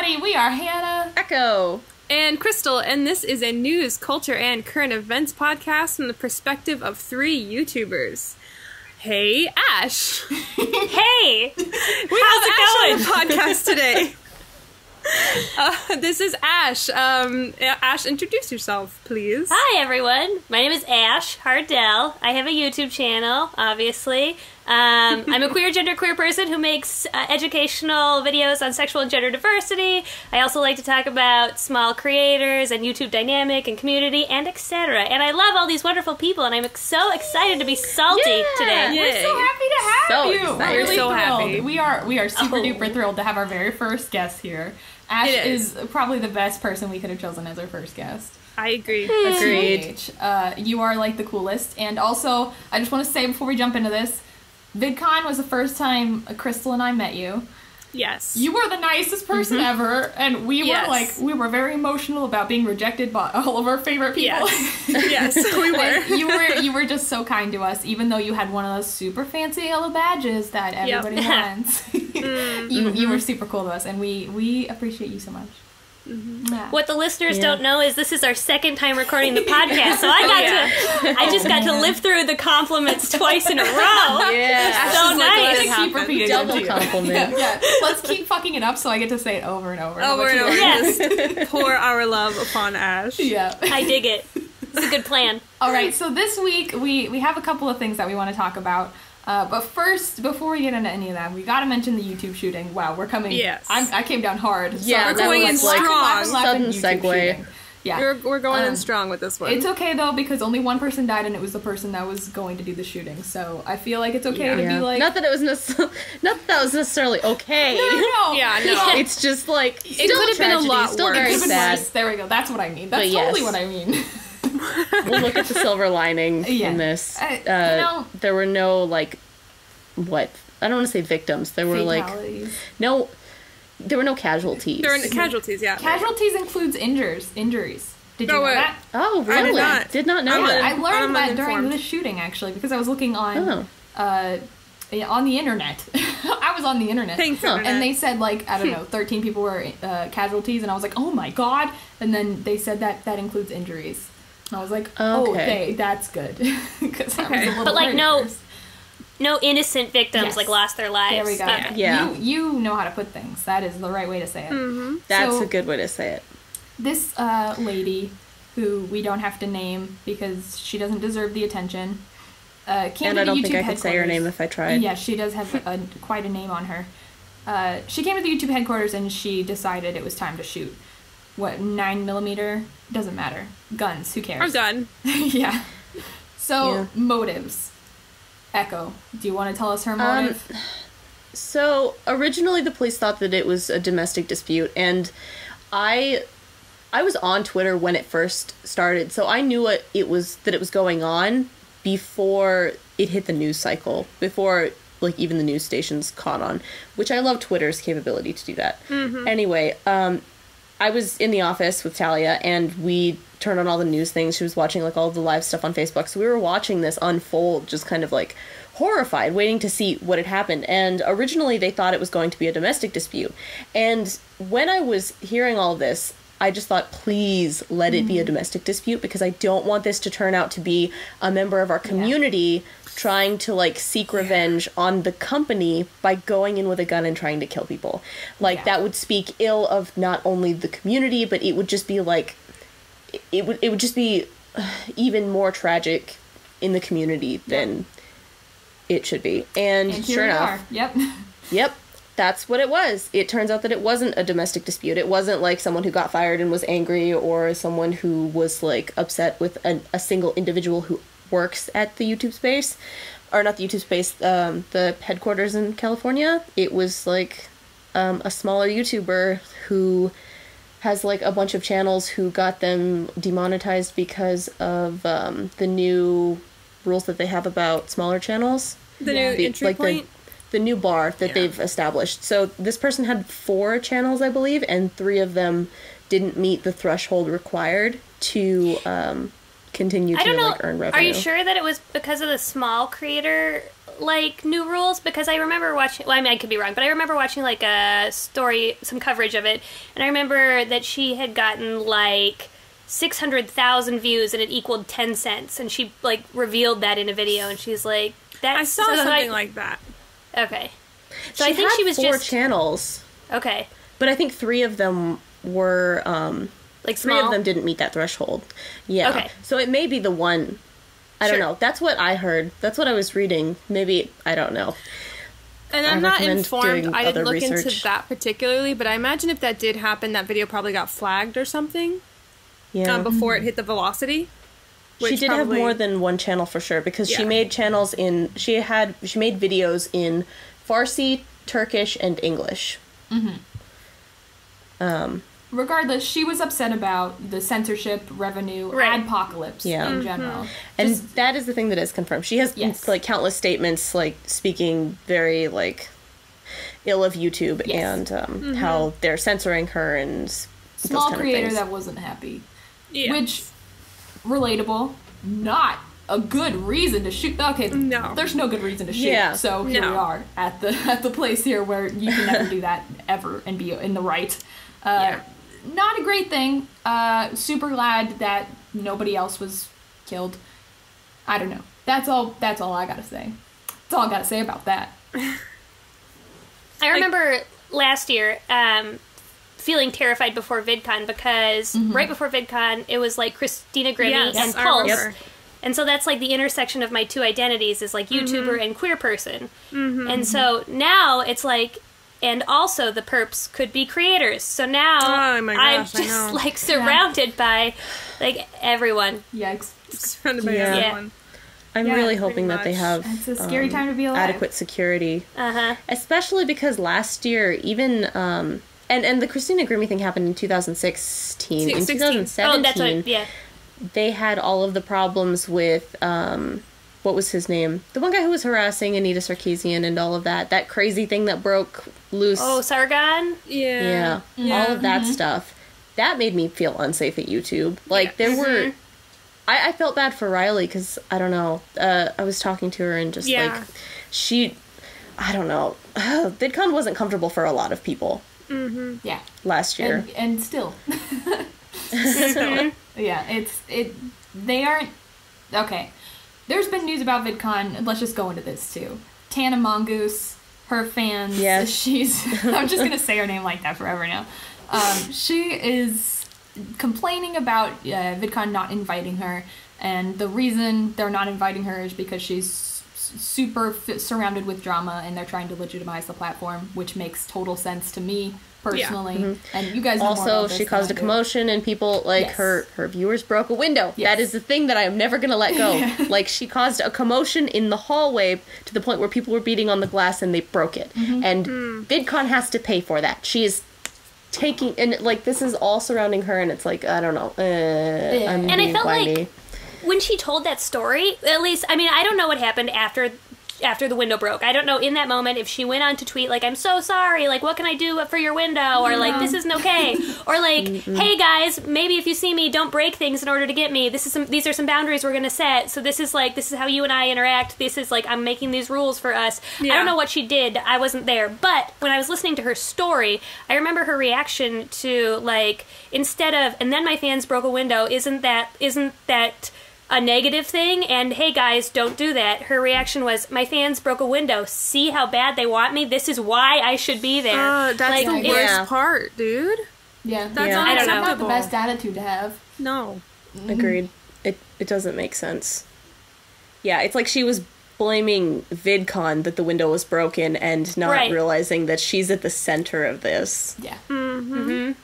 everybody. We are Hannah, Echo, and Crystal, and this is a news, culture, and current events podcast from the perspective of 3 YouTubers. Hey, Ash. Hey! We have Ash on the podcast today. This is Ash. Ash, introduce yourself, please. Hi, everyone. My name is Ash Hardell. I have a YouTube channel, obviously. I'm a queer person who makes educational videos on sexual and gender diversity. I also like to talk about small creators and YouTube dynamic and community and etc. And I love all these wonderful people, and I'm so excited to be salty today. We're so happy to have you. Excited. We're really so thrilled. happy. We are super duper thrilled to have our very first guest here. Ash is probably the best person we could have chosen as our first guest. I agree. Agreed. You are like the coolest. And also, I just want to say before we jump into this, VidCon was the first time Crystal and I met you. Yes. You were the nicest person ever, and we were very emotional about being rejected by all of our favorite people. Yes, we were. You were just so kind to us, even though you had one of those super fancy yellow badges that everybody wants. You were super cool to us, and we appreciate you so much. Yeah. What the listeners don't know is this is our second time recording the podcast, so I just got to live through the compliments twice in a row. Yeah, so nice. Keep repeating double compliment. Yeah. Let's keep fucking it up so I get to say it over and over. Over and over. Yes. Pour our love upon Ash. Yeah. I dig it. It's a good plan. All right, so this week we have a couple of things that we want to talk about. But first, before we get into any of that, we gotta mention the YouTube shooting. Wow, we're coming. Yes. I came down hard. Yeah, we're going in strong. Sudden segue. Yeah. We're going in strong with this one. It's okay, though, because only one person died, and it was the person that was going to do the shooting. So I feel like it's okay to be like... Not that it was necessarily okay. No. Yeah, no. It's just like... It could have been a lot still worse. very sad. There we go. That's what I mean. That's totally what I mean. We'll look at the silver lining in this. There were no, like... What? I don't want to say victims. There were fatalities. There were no casualties. There were casualties, yeah. Casualties includes injuries. Did you know that? Oh, really? I did not know that. I learned that during the shooting, actually, because I was looking on the internet. I was on the internet. Thanks, Internet. And they said, like, I don't know, 13 people were casualties, and I was like, oh my god. And then they said that includes injuries. And I was like, okay, that's good. Because I was a little But, like, worried no innocent victims lost their lives. There we go. Okay. Yeah. You know how to put things. That is the right way to say it. Mm-hmm. That's a good way to say it. This lady, who we don't have to name because she doesn't deserve the attention, came and to I the don't YouTube think I could say her name if I tried. Yeah, she does have quite a name on her. She came to the YouTube headquarters and she decided it was time to shoot. What, 9mm? Doesn't matter. Guns, who cares? I'm done. Yeah. So, motives. Echo, do you want to tell us her motive? So, originally the police thought that it was a domestic dispute, and I was on Twitter when it first started, so I knew that it was going on before it hit the news cycle, before, like, even the news stations caught on, which I love Twitter's capability to do that. Mm-hmm. Anyway, I was in the office with Talia, and we turned on all the news things. She was watching, like, all the live stuff on Facebook, so we were watching this unfold, just kind of, like, horrified, waiting to see what had happened. And originally they thought it was going to be a domestic dispute. And when I was hearing all this, I just thought, please let it be a domestic dispute, because I don't want this to turn out to be a member of our community trying to, like, seek revenge on the company by going in with a gun and trying to kill people. Like, that would speak ill of not only the community, but it would just be, like, it would just be even more tragic in the community than it should be. And sure enough. Yep. That's what it was. It turns out that it wasn't a domestic dispute. It wasn't like someone who got fired and was angry, or someone who was, like, upset with a single individual who works at the YouTube space. Or not the YouTube space, the headquarters in California. It was, like, a smaller YouTuber who has, like, a bunch of channels who got them demonetized because of the new rules that they have about smaller channels. The new entry point? The new bar that they've established. So this person had 4 channels, I believe, and 3 of them didn't meet the threshold required to continue to like earn revenue. Are you sure that it was because of the small creator like new rules? Because I remember watching, well, I mean, I could be wrong, but I remember watching like a story, some coverage of it, and I remember that she had gotten like 600,000 views and it equaled 10 cents, and she like revealed that in a video, and she's like, "That's I saw something like that." Okay, so I think she was 4 just channels. Okay, but I think 3 of them were like 3 small? of them didn't meet that threshold. Yeah. Okay. So it may be the one. I don't know. That's what I heard. That's what I was reading. Maybe, I don't know. And I'm not recommend informed. doing I didn't other look into research. that particularly, but I imagine if that did happen, that video probably got flagged or something Yeah. before it hit the velocity. She which did probably- have more than one channel for sure, because she Yeah. made channels in, she made videos in Farsi, Turkish, and English. Regardless, she was upset about the censorship, revenue, Right. adpocalypse in general. And that is the thing that is confirmed. She has Yes. like countless statements, like speaking very like ill of YouTube Yes. and how they're censoring her and Small those kind creator of things. that wasn't happy. Yeah. Which, relatable, not a good reason to shoot. Okay, No. there's no good reason to shoot. Yeah. So here we No. are at the place here where you can never do that ever and be in the right. Not a great thing. Super glad that nobody else was killed. I don't know. That's all I gotta say. That's all I gotta say about that. I remember last year feeling terrified before VidCon because right before VidCon it was like Christina Grimmie Yes, and I Pulse. remember. And so that's like the intersection of my two identities is like YouTuber and queer person. And so now it's like, and also the perps could be creators. So now Oh my I'm gosh, I just know. like surrounded by like everyone. Yikes. Surrounded by Yeah. everyone. I'm Yeah, really pretty hoping that they much. have It's a scary time to be alive. adequate security. Uh-huh. Especially because last year, even and the Christina Grimmie thing happened in 2016. In 16. 2017, Oh, that's what, yeah. they had all of the problems with what was his name? The one guy who was harassing Anita Sarkeesian and all of that. That crazy thing that broke loose. Oh, Sargon? Yeah. Yeah. All of that stuff. That made me feel unsafe at YouTube. Like, there were... I felt bad for Riley because, I don't know, I was talking to her and just, Yeah. like, I don't know. VidCon wasn't comfortable for a lot of people Yeah. last year. And still. Yeah, they aren't, okay. There's been news about VidCon, let's just go into this too. Tana Mongoose, her fans, Yes. she's, I'm just gonna say her name like that forever now. She is complaining about VidCon not inviting her, and the reason they're not inviting her is because she's super surrounded with drama and they're trying to legitimize the platform, which makes total sense to me personally. And you guys know more Also, about this she than caused I a do. commotion and people, like, Yes. her viewers broke a window. Yes. That is the thing that I am never going to let go. Like, she caused a commotion in the hallway to the point where people were beating on the glass and they broke it. And VidCon has to pay for that. She is taking, and, like, this is all surrounding her and it's like, I don't know. I'm And I being felt whiny. like when she told that story, at least, I mean, I don't know what happened after the window broke. I don't know in that moment if she went on to tweet like, I'm so sorry, like, what can I do for your window? Or like, this isn't okay. Or like, hey guys, maybe if you see me, don't break things in order to get me. These are some boundaries we're gonna set. So this is how you and I interact. This is like, I'm making these rules for us. Yeah. I don't know what she did. I wasn't there. But when I was listening to her story, I remember her reaction to like, instead of, and then my fans broke a window, isn't that a negative thing? And hey guys, don't do that. Her reaction was, my fans broke a window. See how bad they want me? This is why I should be there. That's Like, the it- worst Yeah. part, dude. Yeah. That's Yeah. I don't know. Not the unacceptable. best attitude to have. No. Agreed. It doesn't make sense. Yeah, it's like she was blaming VidCon that the window was broken and not Right. realizing that she's at the center of this. Yeah.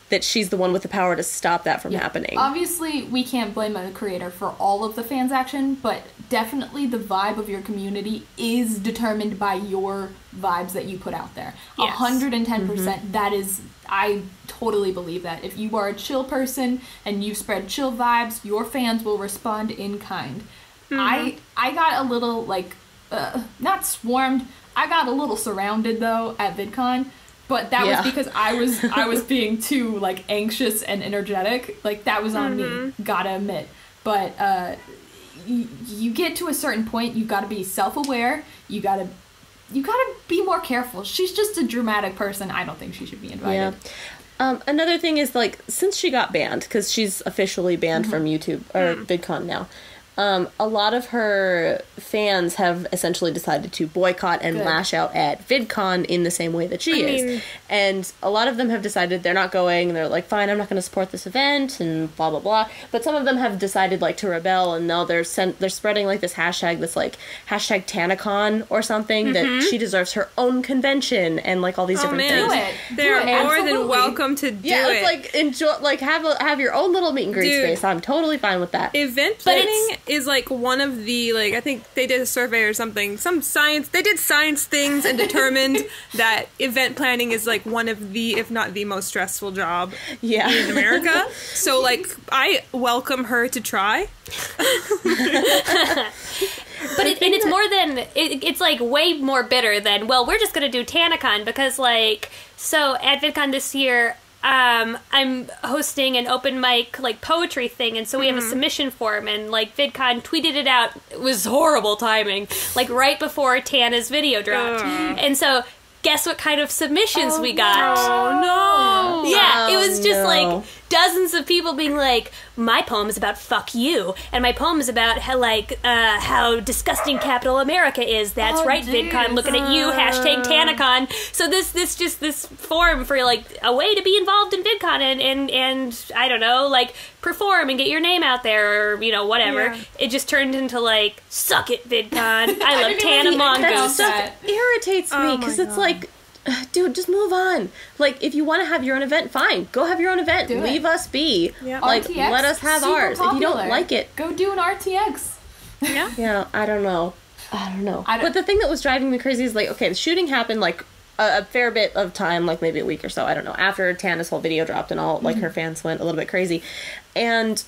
That she's the one with the power to stop that from happening. Obviously, we can't blame a creator for all of the fans' action, but definitely the vibe of your community is determined by your vibes that you put out there. Yes. 110%. That is, I totally believe that. If you are a chill person and you spread chill vibes, your fans will respond in kind. I got a little, like, not swarmed. I got a little surrounded, though, at VidCon. But that was because I was being too, like, anxious and energetic. Like, that was on me, gotta admit. But you get to a certain point, you've got to be self-aware. You got to be more careful. She's just a dramatic person. I don't think she should be invited. Yeah. Another thing is, like, since she got banned, because she's officially banned from YouTube, or VidCon now, a lot of her fans have essentially decided to boycott and lash out at VidCon in the same way that she is. And a lot of them have decided they're not going, and they're like, fine, I'm not going to support this event, and blah, blah, blah. But some of them have decided, like, to rebel, and now they're spreading, like, this hashtag that's, like, hashtag TanaCon or something, that she deserves her own convention, and, like, all these different things. They're more than welcome to do it. Yeah, it's like, enjoy, like, have your own little meet and greet space. I'm totally fine with that. Event planning is like one of the, like, I think they did a survey or something, they did science things and determined that event planning is like one of the, if not the most stressful job in America. So, like, I welcome her to try. But it's more than, it's like way more bitter than, well, we're just going to do TanaCon because, like, so at VidCon this year, I'm hosting an open mic, like, poetry thing, and so we have a submission form, and, like, VidCon tweeted it out. It was horrible timing, like, right before Tana's video dropped. And so, guess what kind of submissions we got? Oh, no! Yeah, it was just, like, dozens of people being like, my poem is about fuck you, and my poem is about how, like, how disgusting capital America is. That's right, geez. VidCon, looking at you, hashtag TanaCon. So this forum for, like, a way to be involved in VidCon and I don't know, like, perform and get your name out there, or, you know, whatever. Yeah. It just turned into, like, suck it, VidCon. I love Tana Mongoose. That stuff irritates me, because it's like, dude, just move on. Like, if you want to have your own event, fine. Go have your own event. Leave us be. Yeah. Like, RTX, let us have ours. Popular. If you don't like it, go do an RTX. Yeah. Yeah, I don't know. But the thing that was driving me crazy is, like, okay, the shooting happened, like, a fair bit of time, like, maybe a week or so, I don't know, after Tana's whole video dropped and all, like, her fans went a little bit crazy. And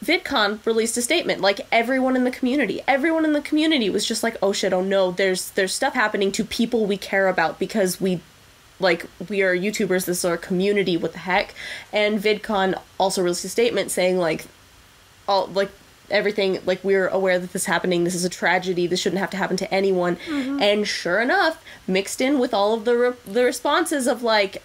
VidCon released a statement, like, everyone in the community was just like, oh shit, oh no, there's stuff happening to people we care about because we are YouTubers, this is our community, what the heck. And VidCon also released a statement saying, like, all, like, everything, like, we're aware that this is happening, this is a tragedy, this shouldn't have to happen to anyone. And sure enough, mixed in with all of the responses of, like,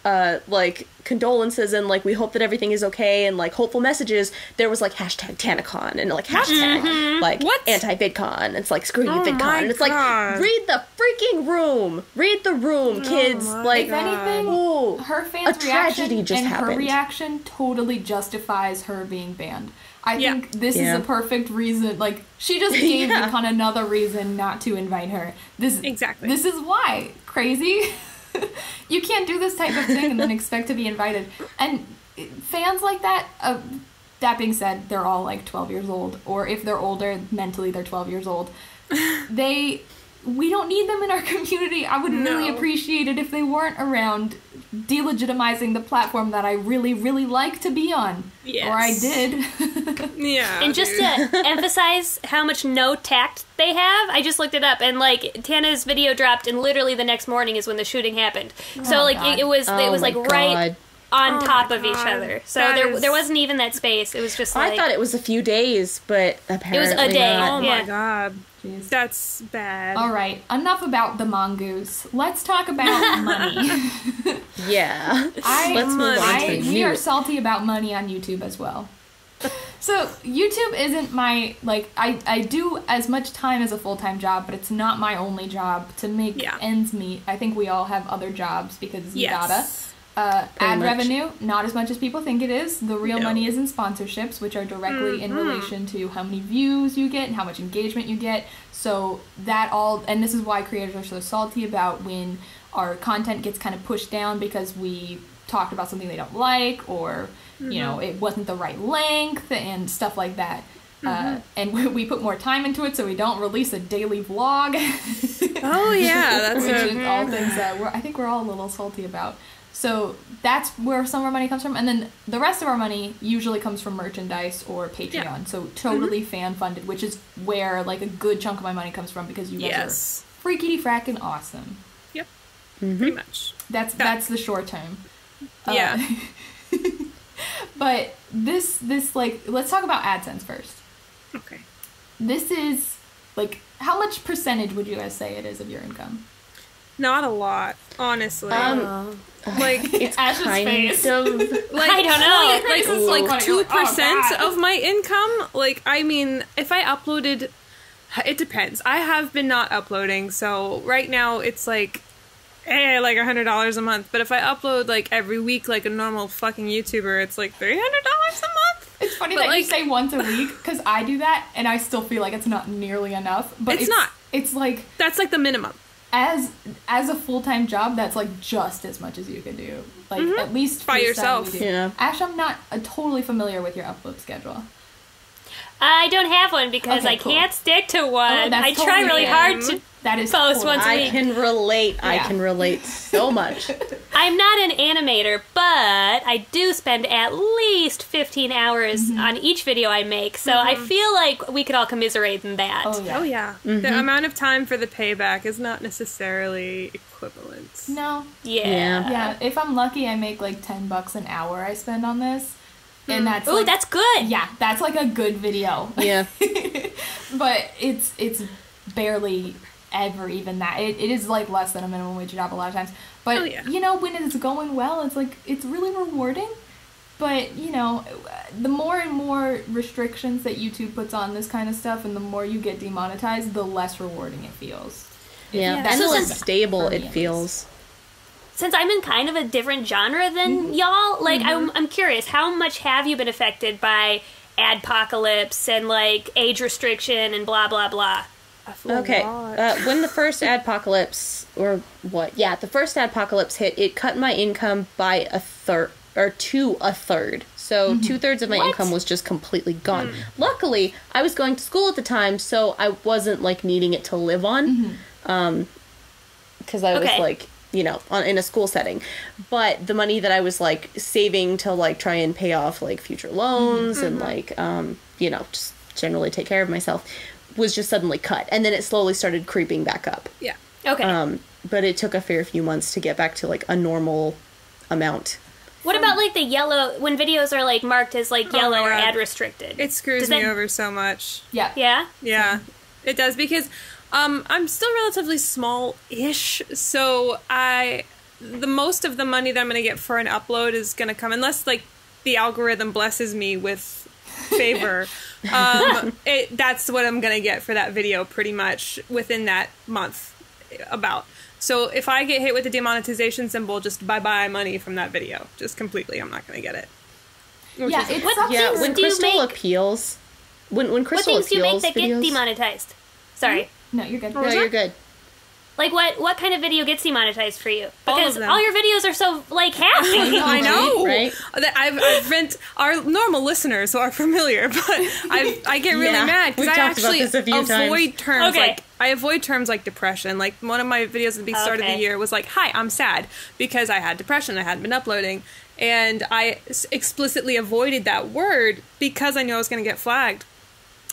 condolences and, like, we hope that everything is okay, and, like, hopeful messages, there was, like, hashtag TanaCon, and, like, hashtag, like, anti-VidCon. It's like, screw you, VidCon. And it's like, read the freaking room. Read the room, kids. Like, if anything, her fans' her reaction totally justifies her being banned. I think this is a perfect reason. Like, she just gave VidCon another reason not to invite her. This is why. Crazy. You can't do this type of thing and then expect to be invited. And fans like that, that being said, they're all, like, 12 years old. Or if they're older, mentally they're 12 years old. We don't need them in our community. I would really appreciate it if they weren't around delegitimizing the platform that I really, really like to be on. Yes. Or I did. And just to emphasize how much no tact they have, I just looked it up, and, like, Tana's video dropped, and literally the next morning is when the shooting happened. So, like, it was like right on top of each other. So there wasn't even that space. It was just like, I thought it was a few days, but apparently it was a day. Oh my god. Jeez. That's bad. All right, enough about the mongoose. Let's talk about money. Let's move on. We are salty about money on YouTube as well. So YouTube isn't my, like, I do as much time as a full-time job, but it's not my only job to make ends meet. I think we all have other jobs because you gotta. Ad revenue, not as much as people think it is. The real money is in sponsorships, which are directly in relation to how many views you get and how much engagement you get. So that all, and this is why creators are so salty about when our content gets kind of pushed down because we talked about something they don't like, or, you know, it wasn't the right length and stuff like that. And we put more time into it, so we don't release a daily vlog. That's which is all things that I think we're all a little salty about. So that's where some of our money comes from. And then the rest of our money usually comes from merchandise or Patreon. Yeah. So totally fan-funded, which is where, like, a good chunk of my money comes from because you guys are freakity-frackin' awesome. Yep. Pretty much. That's the short term. Yeah. But this, like, let's talk about AdSense first. Okay. this is, like, how much percentage would you guys say it is of your income? Not a lot, honestly. Like, It's Ash's kind face. of... like, I don't know. Like, This is so funny. You're 2% like, oh, God. of my income. Like, I mean, if I uploaded, it depends. I have been not uploading, so right now it's like like $100 a month. But if I upload like every week, like a normal fucking YouTuber, it's like $300 a month. It's funny But, that you like- say once a week, because I do that, and I still feel like it's not nearly enough. But It's not. It's like, That's like the minimum. as a full-time job, that's like just as much as you can do. Like, at least By for yourself. stuff we do. Yeah. Ash, I'm not totally familiar with your upload schedule. I don't have one because Okay, I cool. can't stick to one. Oh, that's I try totally really fair. hard to. That is Post totally once a I week. can relate. I Yeah. can relate so much. I'm not an animator, but I do spend at least 15 hours on each video I make, so I feel like we could all commiserate in that. Oh, yeah. Oh yeah. The amount of time for the payback is not necessarily equivalent. No. Yeah. Yeah, if I'm lucky, I make like $10 an hour I spend on this. And that's Ooh, like, that's good. yeah, that's like a good video. Yeah. But it's barely ever even that. It is like less than a minimum wage job a lot of times. But Oh, yeah. you know, when it's going well, it's like it's really rewarding. But you know, the more and more restrictions that YouTube puts on this kind of stuff, and the more you get demonetized, the less rewarding it feels. Yeah. Yeah. And the So less since- stable for me, it at feels. Since I'm in kind of a different genre than y'all, like I'm curious, how much have you been affected by adpocalypse and like age restriction and blah blah blah? Okay. When the first adpocalypse, or what? Yeah, the first adpocalypse hit, it cut my income by a third, or to a third. So 2/3 of my What? income was just completely gone. Luckily, I was going to school at the time, so I wasn't like needing it to live on. Because I was Okay. like, you know, in a school setting. But the money that I was like saving to like try and pay off like future loans and like, you know, just generally take care of myself was just suddenly cut. And then it slowly started creeping back up. Yeah. Okay. But it took a fair few months to get back to like a normal amount. What about like the yellow, when videos are like marked as like yellow or God. ad restricted? It screws Does me that- over so much. Yeah. Yeah? Yeah, it does, because I'm still relatively small-ish, so the most of the money that I'm going to get for an upload is going to come, unless like the algorithm blesses me with favor. That's what I'm going to get for that video pretty much within that month about. So if I get hit with the demonetization symbol, just bye-bye money from that video. Just completely, I'm not going to get it. Which Yeah, is- it What sucks. Yeah, things when do you Crystal make? appeals, when What Crystal things do you make appeals that get videos, demonetized? Sorry. No, you're good. no, you're good. Like what kind of video gets demonetized for you? All of Because them. all your videos are so like happy. I know, Right? I've rent our normal listeners who are familiar, but I get really Yeah, mad because we've I talked about actually this a few avoid times. terms Okay. like I avoid terms like depression. Like one of my videos at the start of the Okay. year was like, "Hi, I'm sad because I had depression. I hadn't been uploading." And I explicitly avoided that word because I knew I was going to get flagged,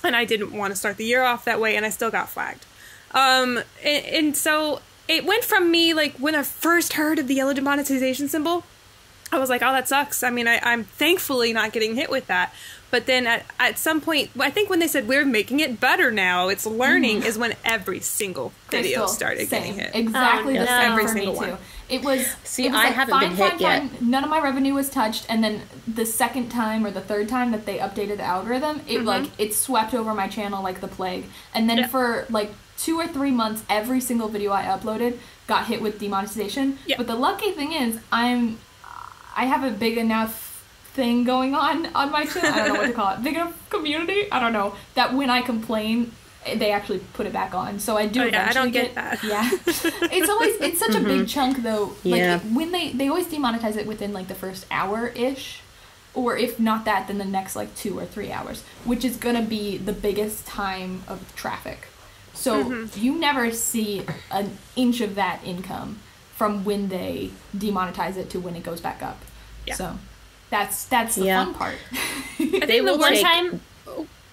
and I didn't want to start the year off that way, and I still got flagged. And so it went from me, like, when I first heard of the yellow demonetization symbol, I was like, oh, that sucks. I mean, I'm thankfully not getting hit with that. But then at some point, I think when they said we're making it better now, it's learning, is when every single video Crystal, started same. getting hit. Exactly Oh, the no. same Every for me single too. one. It was. See, it was I like, haven't been hit yet. None of my revenue was touched, and then the second time or the third time that they updated the algorithm, it like it swept over my channel like the plague. And then Yeah. for like 2 or 3 months, every single video I uploaded got hit with demonetization. Yeah. But the lucky thing is, I have a big enough thing going on my channel. I don't know what to call it. Big enough community. I don't know that when I complain, they actually put it back on. So I do. Oh, yeah, I eventually don't get that. Yeah, it's such a big chunk though. Like Yeah. when they always demonetize it within like the first hour ish, or if not that, then the next like 2 or 3 hours, which is gonna be the biggest time of traffic. So you never see an inch of that income from when they demonetize it to when it goes back up. Yeah. So that's the Yeah. fun part. I They think the will One worst. take- time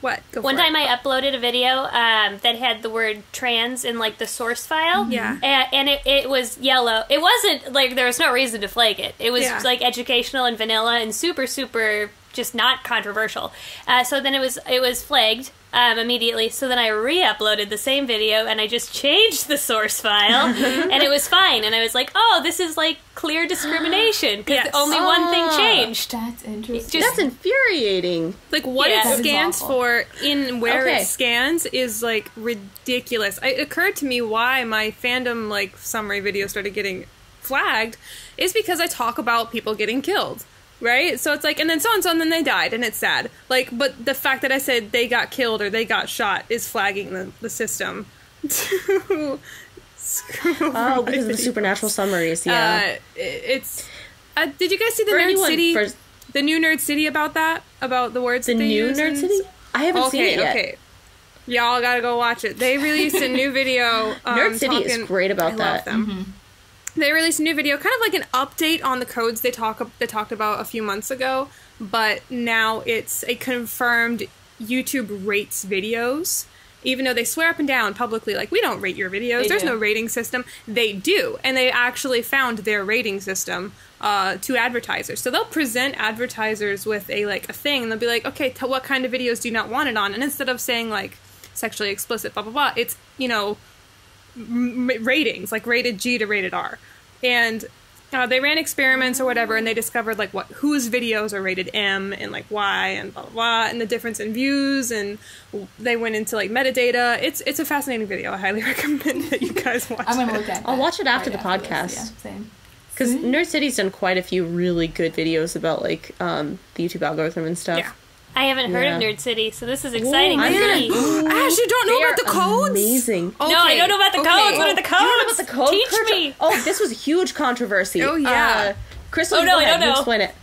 What? Go One for it. time I uploaded a video that had the word trans in like the source file. Yeah. And it was yellow. It wasn't like there was no reason to flag it. It was Yeah. like educational and vanilla and super, super just not controversial. So then it was flagged immediately. So then I re-uploaded the same video and I just changed the source file and it was fine. And I was like, oh, this is like clear discrimination because only one thing changed. That's interesting. That's infuriating. Like what Yeah. it scans for in where Okay. it scans is like ridiculous. It occurred to me why my fandom like summary video started getting flagged is because I talk about people getting killed. Right? So it's like, and then so and so, and then they died, and it's sad. Like, but the fact that I said they got killed or they got shot is flagging the system to screw Oh, because of the supernatural summaries, yeah. It's. Did you guys see the For Nerd anyone- City? for- The new Nerd City about that? About the words The that they new use Nerd in- City? I haven't seen it yet. Okay. Y'all gotta go watch it. They released a new video. Nerd City is great about I that. love them. They released a new video, kind of like an update on the codes they talked about a few months ago, but now it's a confirmed YouTube rates videos. Even though they swear up and down publicly, like, we don't rate your videos, They there's do. no rating system. They do, and they actually found their rating system to advertisers. So they'll present advertisers with a thing, and they'll be like, okay, what kind of videos do you not want it on? And instead of saying, like, sexually explicit, blah, blah, blah, it's, ratings, like rated G to rated R. And they ran experiments or whatever, and they discovered like whose videos are rated M and like Y and blah blah blah, and the difference in views, and they went into like metadata. It's a fascinating video. I highly recommend that you guys watch. I'm gonna it. look at. I'll that watch it after right the after podcast. this. Yeah, same. Because Nerd City's done quite a few really good videos about like the YouTube algorithm and stuff. Yeah. I haven't heard of Yeah. Nerd City, so this is exciting I'm for gonna- me. Ash, you don't know They about the are codes? Amazing. Okay, No, I don't know about the okay. codes. What are the codes? You don't know about the code? Teach me. Oh, this was a huge controversy. Oh, yeah. Crystal, Oh, no, go I ahead, don't know. you explain it.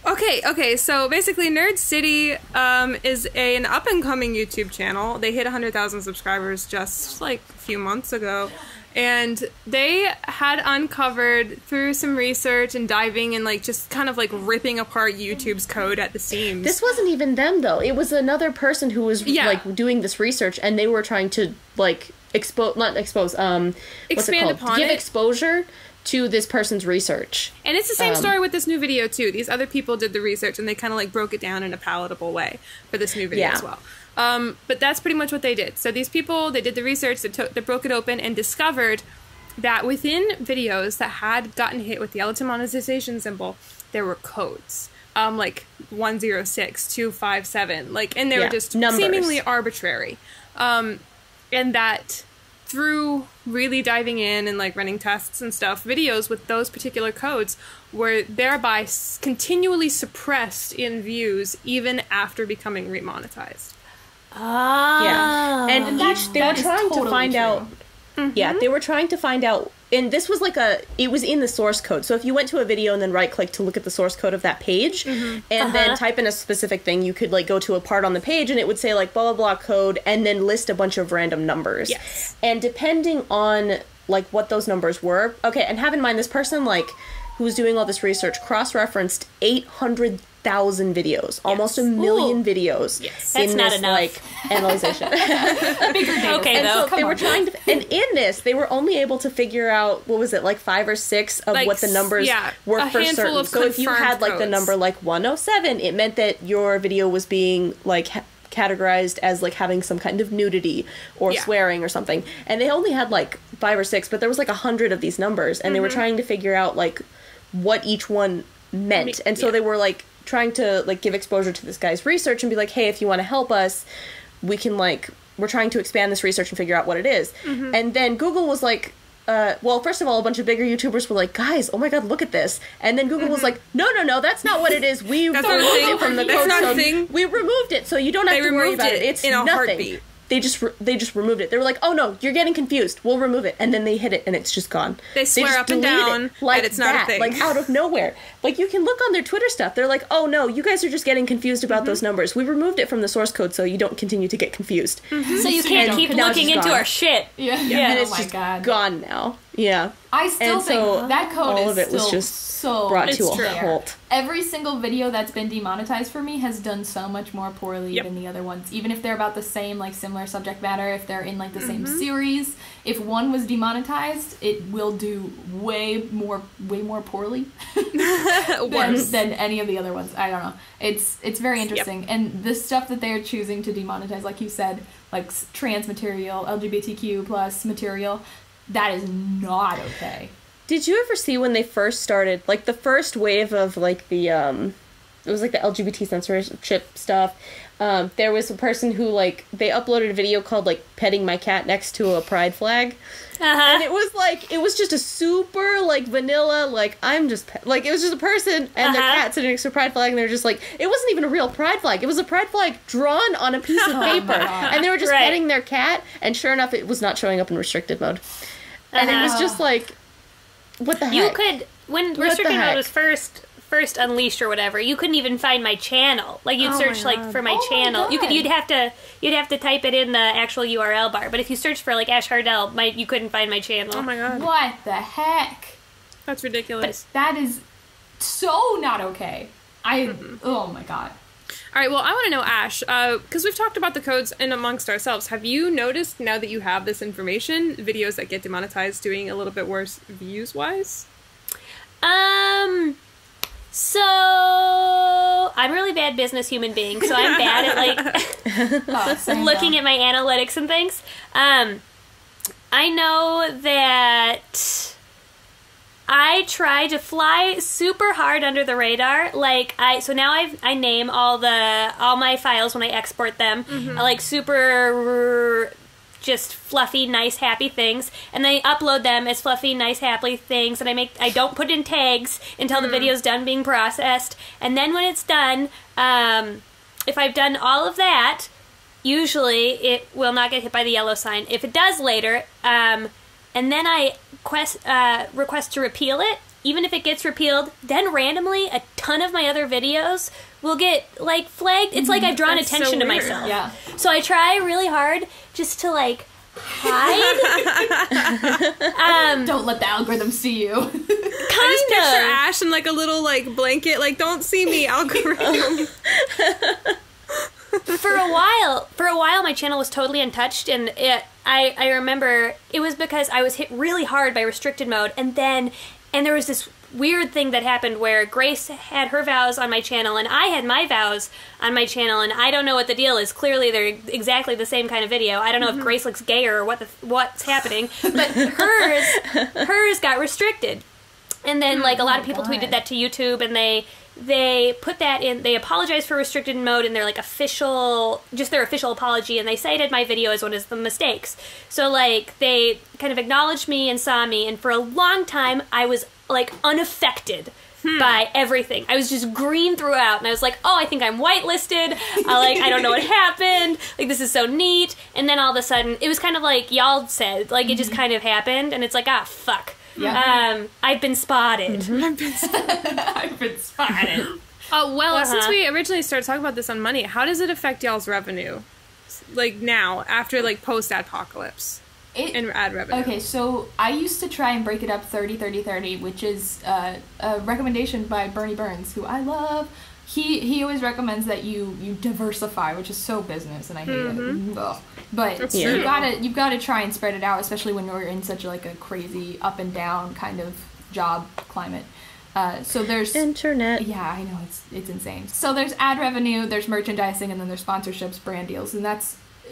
Okay, so basically Nerd City is an up-and-coming YouTube channel. They hit 100,000 subscribers just like a few months ago. And they had uncovered through some research and diving and like just kind of like ripping apart YouTube's code at the seams. This wasn't even them though. It was another person who was Yeah. like doing this research, and they were trying to like not expose what's Expand it called? upon Give it. exposure to this person's research. And it's the same story with this new video too. These other people did the research and they kind of like broke it down in a palatable way for this new video Yeah. as well. But that's pretty much what they did. So these people, they did the research, they broke it open and discovered that within videos that had gotten hit with the yellow monetization symbol, there were codes. Like 106, 257, like, and they were just numbers. seemingly arbitrary. And that through really diving in and like running tests and stuff, videos with those particular codes were thereby continually suppressed in views even after becoming remonetized. Yeah. And they were that is trying to totally find true. out. Yeah, they were trying to find out, and this was like it was in the source code. So if you went to a video and then right click to look at the source code of that page, and then type in a specific thing, you could like go to a part on the page and it would say like blah blah blah code, and then list a bunch of random numbers. Yes. And depending on like what those numbers were, okay, and have in mind this person like who was doing all this research cross-referenced 800,000 videos, almost 1 million videos Yes. That's in not this enough. like analyzation. Bigger data. Okay, And though. so they were trying to, and in this, they were only able to figure out, what was it, like 5 or 6 of Like, what the numbers were a for handful certain. of So if you confirmed had like the codes. number like 107, it meant that your video was being like categorized as like having some kind of nudity or Yeah. swearing or something. And they only had like 5 or 6, but there was like 100 of these numbers, and they were trying to figure out like what each one meant. And so Yeah. they were like trying to like give exposure to this guy's research and be like, hey, if you want to help us, we can like, we're trying to expand this research and figure out what it is. And then Google was like, well, first of all, a bunch of bigger YouTubers were like, guys, oh my god, look at this. And then Google was like, no, that's not what it is. We That's removed not a thing. it from the That's code. not a so thing. We removed it, so you don't have They to worry removed about it it. It's in a nothing. heartbeat. They just removed it. They were like, oh no, you're getting confused. We'll remove it. And then they hit it and it's just gone. They swear just up and deleted down it like that it's not a that, thing. like out of nowhere. Like you can look on their Twitter stuff. They're like, oh no, you guys are just getting confused about those numbers. We removed it from the source code so you don't continue to get confused. So you can't And keep now it's looking just into gone. our shit. Yeah. And Oh it's my just god. gone now. Yeah. I still And think so that code all is of it was still just so brought to It's a true. halt. Every single video that's been demonetized for me has done so much more poorly Yep. than the other ones. Even if they're about the same, like, similar subject matter, if they're in, like, the same series, if one was demonetized, it will do way more poorly than any of the other ones. I don't know. It's very interesting. And the stuff that they're choosing to demonetize, like you said, like trans material, LGBTQ plus material, that is not okay. Did you ever see when they first started, like the first wave of like the it was like the LGBT censorship stuff? There was a person who like they uploaded a video called like petting my cat next to a pride flag. And it was just a super like vanilla, like I'm just like it was just a person and their cat sitting next to a pride flag, and they're just like, it wasn't even a real pride flag, it was a pride flag drawn on a piece of paper, and they were just petting their cat, and sure enough it was not showing up in restricted mode. And it was just like, what the heck? You could, when restricted mode was first unleashed or whatever, you couldn't even find my channel. Like you'd search like for my channel. You'd have to type it in the actual URL bar. But if you search for like Ash Hardell, you couldn't find my channel. Oh my god. What the heck? That's ridiculous. That is so not okay. Oh my god. All right, well, I want to know, Ash, because we've talked about the codes in amongst ourselves. Have you noticed, now that you have this information, videos that get demonetized doing a little bit worse views-wise? So I'm a really bad business human being, so I'm bad at like looking at my analytics and things. I know that I try to fly super hard under the radar. So now I name all my files when I export them. I like super just fluffy, nice, happy things, and then I upload them as fluffy, nice, happy things, and I don't put in tags until the video's done being processed. And then when it's done, if I've done all of that, usually it will not get hit by the yellow sign. If it does later, and then I request to repeal it. Even if it gets repealed, then randomly a ton of my other videos will get like flagged. It's like I've drawn attention to myself. Yeah. So I try really hard just to like hide. Don't let the algorithm see you. I just picture Ash in like a little like blanket, like don't see me, algorithm. For a while, my channel was totally untouched, and I remember it was because I was hit really hard by restricted mode, and there was this weird thing that happened where Grace had her vows on my channel, and I had my vows on my channel, and I don't know what the deal is. Clearly, they're exactly the same kind of video. I don't know if Grace looks gayer or what's happening, but hers got restricted. And then, like, a lot of people tweeted that to YouTube, and they put that in, they apologized for restricted mode in their, like, their official apology, and they cited my video as one of the mistakes. So, like, they kind of acknowledged me and saw me, and for a long time, I was, like, unaffected by everything. I was just green throughout, and I was like, oh, I think I'm whitelisted. I don't know what happened. Like, this is so neat. And then all of a sudden, it was kind of like y'all said, like, it just kind of happened, and it's like, fuck. Yeah. I've been spotted. I've been spotted. Since we originally started talking about this on money, how does it affect y'all's revenue? Like now, after like post-apocalypse and ad revenue. Okay, so I used to try and break it up 30-30-30, which is a recommendation by Bernie Burns, who I love. He always recommends that you diversify, which is so business, and I hate it. Ugh. But you've gotta try and spread it out, especially when you're in such like a crazy up and down kind of job climate. So there's internet. Yeah, I know, it's insane. So there's ad revenue, there's merchandising, and then there's sponsorships, brand deals, and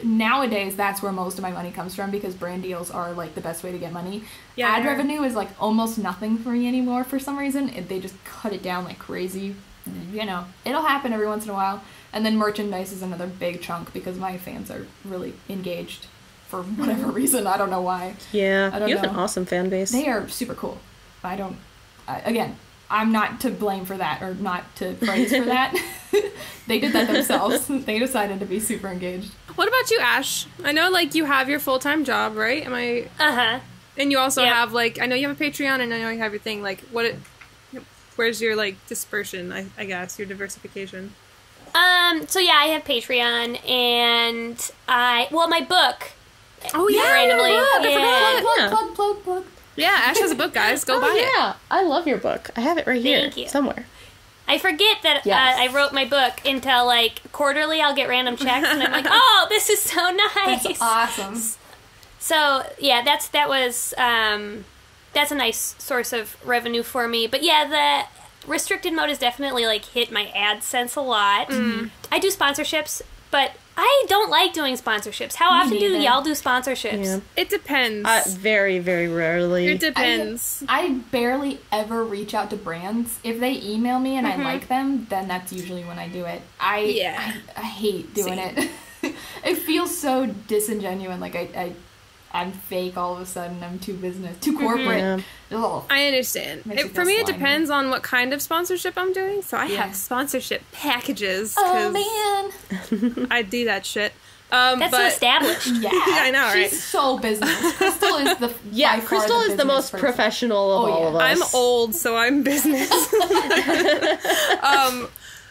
nowadays that's where most of my money comes from, because brand deals are like the best way to get money. Ad revenue is like almost nothing for me anymore for some reason. They just cut it down like crazy. You know, it'll happen every once in a while. And then merchandise is another big chunk, because my fans are really engaged for whatever reason. I don't know why. Yeah, you have an awesome fan base. They are super cool. Again, I'm not to blame for that, or not to praise for that. They did that themselves. They decided to be super engaged. What about you, Ash? I know, like, you have your full-time job, right? Am I... Uh-huh. And you also have, like, I know you have a Patreon, and I know you have your thing, like, where's your, like, dispersion, I guess, your diversification? So yeah, I have Patreon, and my book. Oh, yeah, randomly. plug. Yeah, Ash has a book, guys. Go buy it. Yeah, I love your book. I have it right here Thank you. somewhere. I forget that Yes. I wrote my book until, like, quarterly I'll get random checks, and I'm like, oh, this is so nice. That's awesome. So, yeah, that's a nice source of revenue for me. But, yeah, the restricted mode has definitely, like, hit my AdSense a lot. I do sponsorships, but I don't like doing sponsorships. How often do y'all do sponsorships? Yeah. It depends. Very, very rarely. It depends. I barely ever reach out to brands. If they email me and I like them, then that's usually when I do it. I hate doing it. It feels so disingenuous. Like I'm fake all of a sudden. I'm too corporate. Yeah. Ugh. I understand. Makes you For feel me, it slimy. depends on what kind of sponsorship I'm doing. So I Yeah. have sponsorship packages. Oh 'cause man. I do that shit. That's so but established. Yeah. I know, right? She's so business. Crystal is the Yeah, by far Crystal is the business most person. professional of Oh, all yeah. of us. I'm old, so I'm business.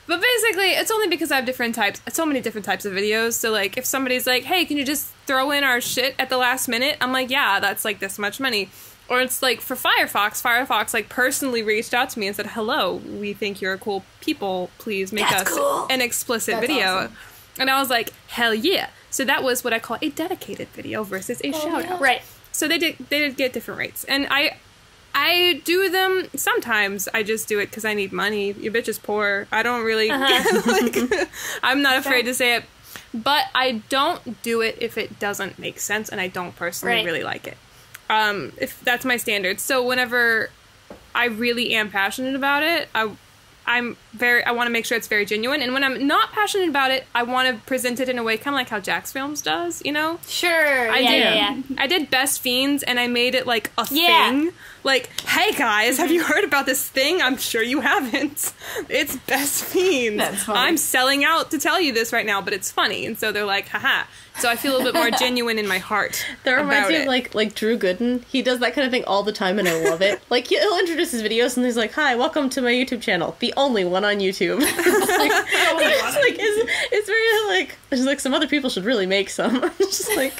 But basically, it's only because I have so many different types of videos. So, like, if somebody's like, hey, can you just throw in our shit at the last minute? I'm like, yeah, that's, like, this much money. Or it's like, for Firefox, like, personally reached out to me and said, hello, we think you're cool people. Please make That's us cool. an explicit That's video. awesome. And I was like, hell yeah. So that was what I call a dedicated video versus a shout out. Right. So they did get different rates. And I do them sometimes. I just do it because I need money. Your bitch is poor. I don't really like. I'm not afraid to say it, but I don't do it if it doesn't make sense and I don't personally Right. really like it. If that's my standard. So whenever I really am passionate about it, I want to make sure it's very genuine. And when I'm not passionate about it, I want to present it in a way kind of like how Jax Films does. You know. Sure. I yeah, did. yeah, yeah. I did Best Fiends, and I made it like a Yeah. thing. Like, hey guys, have you heard about this thing? I'm sure you haven't. It's Best Fiends. That's funny. I'm selling out to tell you this right now, but it's funny, and so they're like, haha. So I feel a little bit more genuine in my heart. That reminds about me of it. like Drew Gooden. He does that kind of thing all the time, and I love it. Like he'll introduce his videos, and he's like, "Hi, welcome to my YouTube channel, the only one on YouTube." It's very like there's like some other people should really make some. Just like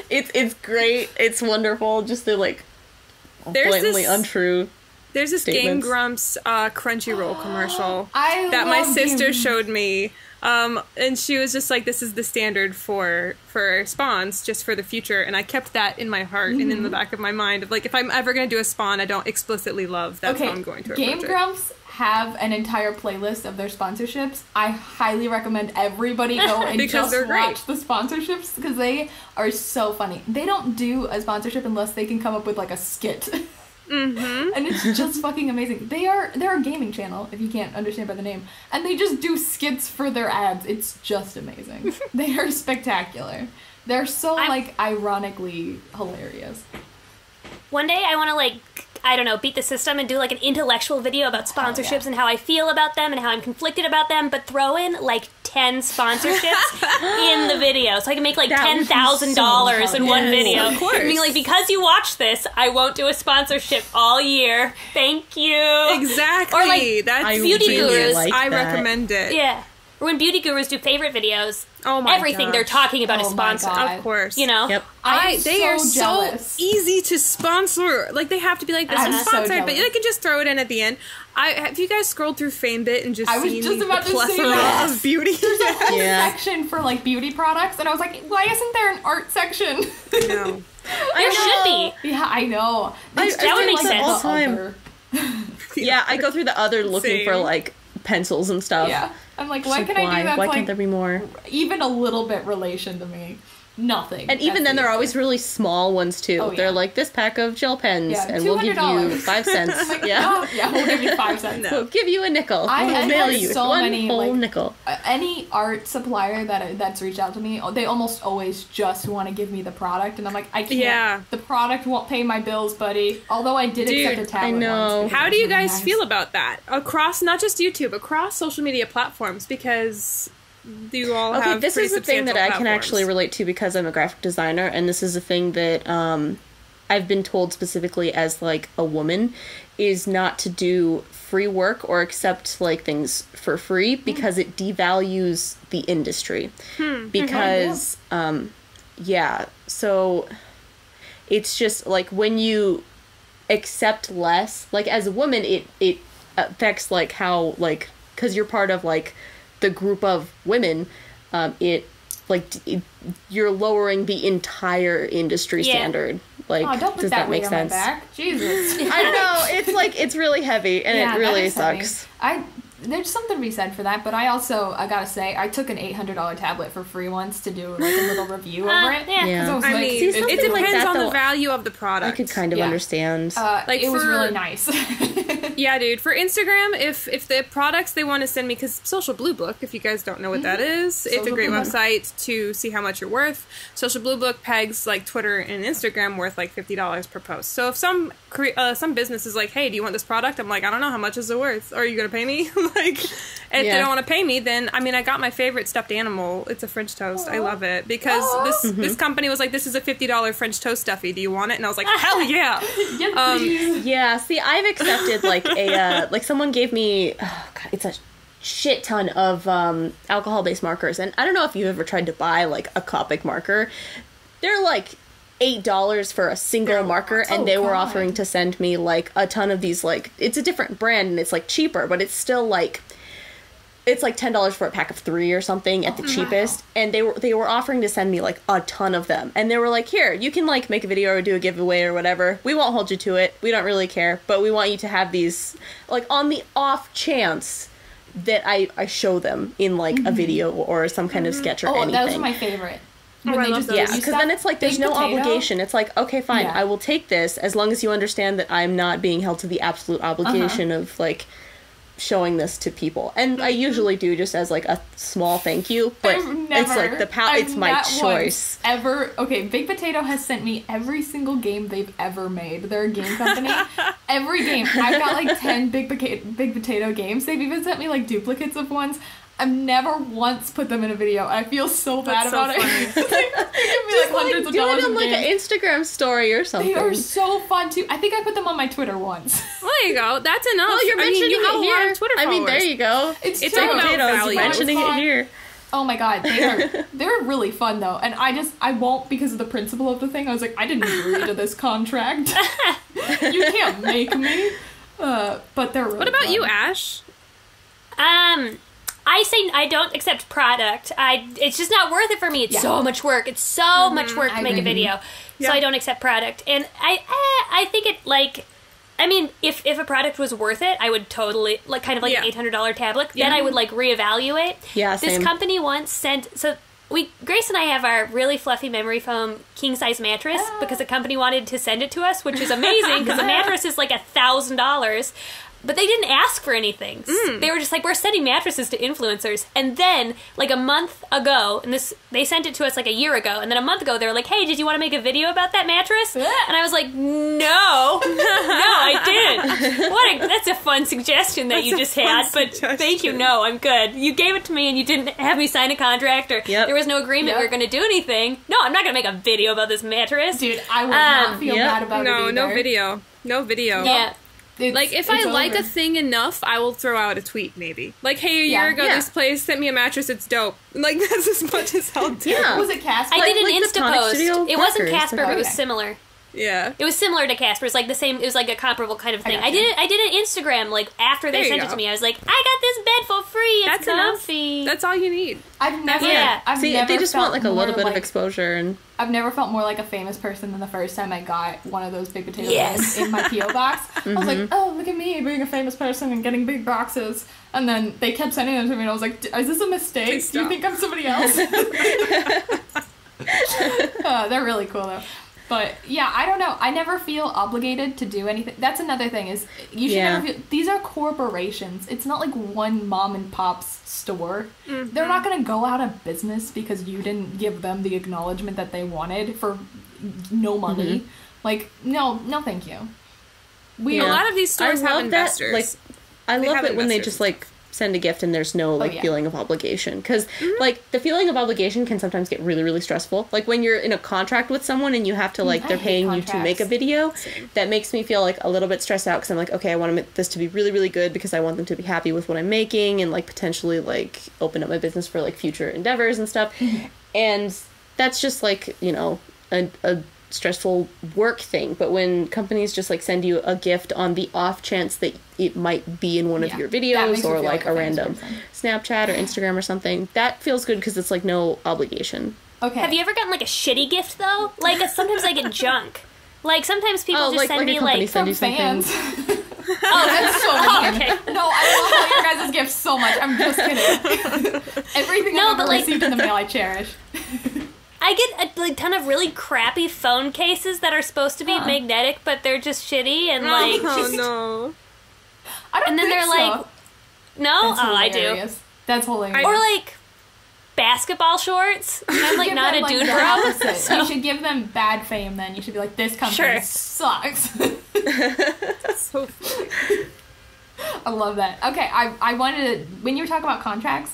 it's great, it's wonderful. Just they're like There's blatantly this- untrue. There's this Game statements. Grumps Crunchyroll commercial I that my love sister you. showed me. And she was just like, this is the standard for spawns, just for the future. And I kept that in my heart and in the back of my mind of like, if I'm ever going to do a spawn I don't explicitly love, that's how I'm going to Game approach it. Grumps have an entire playlist of their sponsorships. I highly recommend everybody go and Because just they're great. watch the sponsorships because they are so funny. They don't do a sponsorship unless they can come up with like a skit. And it's just fucking amazing. They're a gaming channel, if you can't understand by the name, and they just do skits for their ads. It's just amazing. They are spectacular. They're so like ironically hilarious. One day I want to, like, I don't know, beat the system and do like an intellectual video about sponsorships yeah. and how I feel about them and how I'm conflicted about them, but throw in like 10 sponsorships in the video. So I can make like That would be $10,000 in one Yes, video. of course. And be like, because you watched this, I won't do a sponsorship all year. Thank you. Exactly. Or, like, that's I Beauty really Gurus. like I that. recommend it. Yeah. Or when beauty gurus do favorite videos, Oh my everything they're gosh. talking about Oh is my sponsored. God. Of course. You know? Yep. They are so jealous. easy to sponsor. Like, they have to be like, this I'm is so sponsored, but jealous. they can just throw it in at the end. Have you guys scrolled through FameBit and just I was seen just about the to say plethora that. of beauty? Yeah. Section for like beauty products, and I was like, why isn't there an art section? No. There should be. Yeah, I know. That would make sense. all the time. Other- Yeah, I go through the other looking Same. for like pencils and stuff. Yeah, I'm like, Just why like, can I do that? Why Like can't there be more? even a little bit relation to me. Nothing. And even That's then, the they're answer. always really small ones too. Oh, yeah. They're like this pack of gel pens, Yeah, and we'll give you $200. 5 cents. Like, Yeah, oh, yeah, we'll give you 5 cents. we'll give you a nickel. I We'll had mail you so one many, whole like, nickel. Any art supplier that's reached out to me, they almost always just want to give me the product, and I'm like, I can't. Yeah. The product won't pay my bills, buddy. Although I did Dude, accept a tablet I know. once. How do you guys Nice. feel about that? Across, not just YouTube, across social media platforms, because you all Okay, have this pretty is the thing that substantial I can platforms. actually relate to because I'm a graphic designer, and this is a thing that I've been told specifically as like a woman is not to do free work or accept like things for free because it devalues the industry. Because yeah, so it's just like when you accept less. Like, as a woman, it affects, like, how, like, because you're part of, like, the group of women, you're lowering the entire industry standard. Like, oh, don't put does that make sense? On my back. Jesus. I don't know. It's like, it's really heavy, and it really sucks. There's something to be said for that, but I gotta say, I took an $800 tablet for free once to do, like, a little review over it. Yeah. I mean, it depends like that, on though, the value of the product. I could kind of understand. Like, it was really nice. Yeah, dude. For Instagram, if the products they want to send me, because Social Blue Book, if you guys don't know what that is, it's a great website to see how much you're worth. Social Blue Book pegs, like, Twitter and Instagram worth, like, $50 per post. So if some business is like, hey, do you want this product? I'm like, I don't know, how much is it worth? Are you gonna pay me? Like, if they don't want to pay me, then, I mean, I got my favorite stuffed animal. It's a French toast. I love it. Because this company was like, this is a $50 French toast stuffy. Do you want it? And I was like, hell yeah! Yeah, see, I've accepted, like, like, someone gave me, oh god, it's a shit ton of alcohol-based markers. And I don't know if you've ever tried to buy, like, a Copic marker. They're, like, $8 for a single marker, and they were offering to send me, like, a ton of these, like, it's a different brand and it's, like, cheaper, but it's still, like, it's like $10 for a pack of 3 or something at the cheapest. And they were offering to send me, like, a ton of them, and they were like, here, you can, like, make a video or do a giveaway or whatever, we won't hold you to it, we don't really care, but we want you to have these, like, on the off chance that I show them in, like, a video or some kind of sketch or anything. Oh, those are my favorite. I love those. Yeah, because then it's like, there's no obligation. It's like, okay, fine, I will take this as long as you understand that I'm not being held to the absolute obligation of, like, showing this to people. And I usually do just as, like, a small thank you, but it's like it's my choice. Okay, Big Potato has sent me every single game they've ever made. They're a game company. Every game. I've got, like, 10 Big Potato games. They've even sent me, like, duplicates of ones. I've never once put them in a video. I feel so bad about it. Like, they give me, like, hundreds of dollars do it on, like, an Instagram story or something. They are so fun too. I think I put them on my Twitter once. Well, there you go. That's enough. Well, you're mentioning you have it here. A lot of Twitter followers. There you go. It's all about value. Mentioning it here. Oh my god, they're really fun though, and I won't, because of the principle of the thing. I was like, I didn't agree to this contract. You can't make me. But they're really What about fun. you, Ash? I say I don't accept product. It's just not worth it for me. It's so much work. It's so much work to make a video. So I don't accept product. And I think it, like, I mean, if a product was worth it, I would totally, like, kind of like an $800 tablet. Then I would, like, reevaluate. Yeah, same. This company once sent, Grace and I have our really fluffy memory foam king size mattress because the company wanted to send it to us, which is amazing because the mattress is like $1,000. But they didn't ask for anything. They were just like, we're sending mattresses to influencers. And then, like, a month ago, and they sent it to us like a year ago, and then a month ago they were like, hey, did you want to make a video about that mattress? And I was like, no, I didn't. That's a fun suggestion that you just had, but thank you, no, I'm good. You gave it to me and you didn't have me sign a contract, or there was no agreement we were going to do anything. No, I'm not going to make a video about this mattress. Dude, I would not feel bad about it either. No video. Yeah. Like, if I like a thing enough, I will throw out a tweet, maybe. Like, hey, a year ago, this place sent me a mattress, it's dope. Like, that's as much as I'll do. Yeah. Was it Casper? I did an like Insta post. It wasn't Casper, but it was Okay. similar. Yeah. It was similar to Casper's, like the same. It was like a comparable kind of thing. I did an Instagram like after they sent it to me. I was like, I got this bed for free. It's That's comfy. enough. That's all you need. I've never. Yeah. I've See, never they just want, like, a little bit like, of exposure, and I've never felt more like a famous person than the first time I got one of those Big Potato Yes. bags in my P.O. box. I was like, oh, look at me being a famous person and getting big boxes. And then they kept sending them to me, and I was like, is this a mistake? Please Do you stop. think I'm somebody else? They're really cool, though. But, yeah, I don't know. I never feel obligated to do anything. That's another thing, is you should never feel... These are corporations. It's not like one mom and pop's store. They're not going to go out of business because you didn't give them the acknowledgement that they wanted for no money. Like, no, thank you. A lot of these stores have investors. That, like, I love have it when they investors. just, like, send a gift and there's no, like, yeah. feeling of obligation. Because, like, the feeling of obligation can sometimes get really, really stressful. Like, when you're in a contract with someone and you have to, like, I they're hate paying you to contracts. make a video, that makes me feel, like, a little bit stressed out because I'm like, okay, I want this to be really, really good because I want them to be happy with what I'm making and, like, potentially, like, open up my business for, like, future endeavors and stuff. And that's just, like, you know, a stressful work thing, but when companies just like send you a gift on the off chance that it might be in one of your videos or like a random Snapchat or Instagram or something, that feels good because it's like no obligation. Okay. Have you ever gotten like a shitty gift though? Like sometimes I get junk. Like sometimes people just send me like send you fans. Oh, That's so mean. okay. No, I love all your guys' gifts so much. I'm just kidding. Everything I've ever received in the mail, I cherish. I get a ton of really crappy phone cases that are supposed to be magnetic, but they're just shitty and like. No. I don't and then think they're so. like, no, I do. That's hilarious. Or like basketball shorts. I'm like not a like dude the bro. opposite. So. You should give them bad fame. Then you should be like, this company sucks. So funny. I love that. Okay, I wanted to, when you were talking about contracts,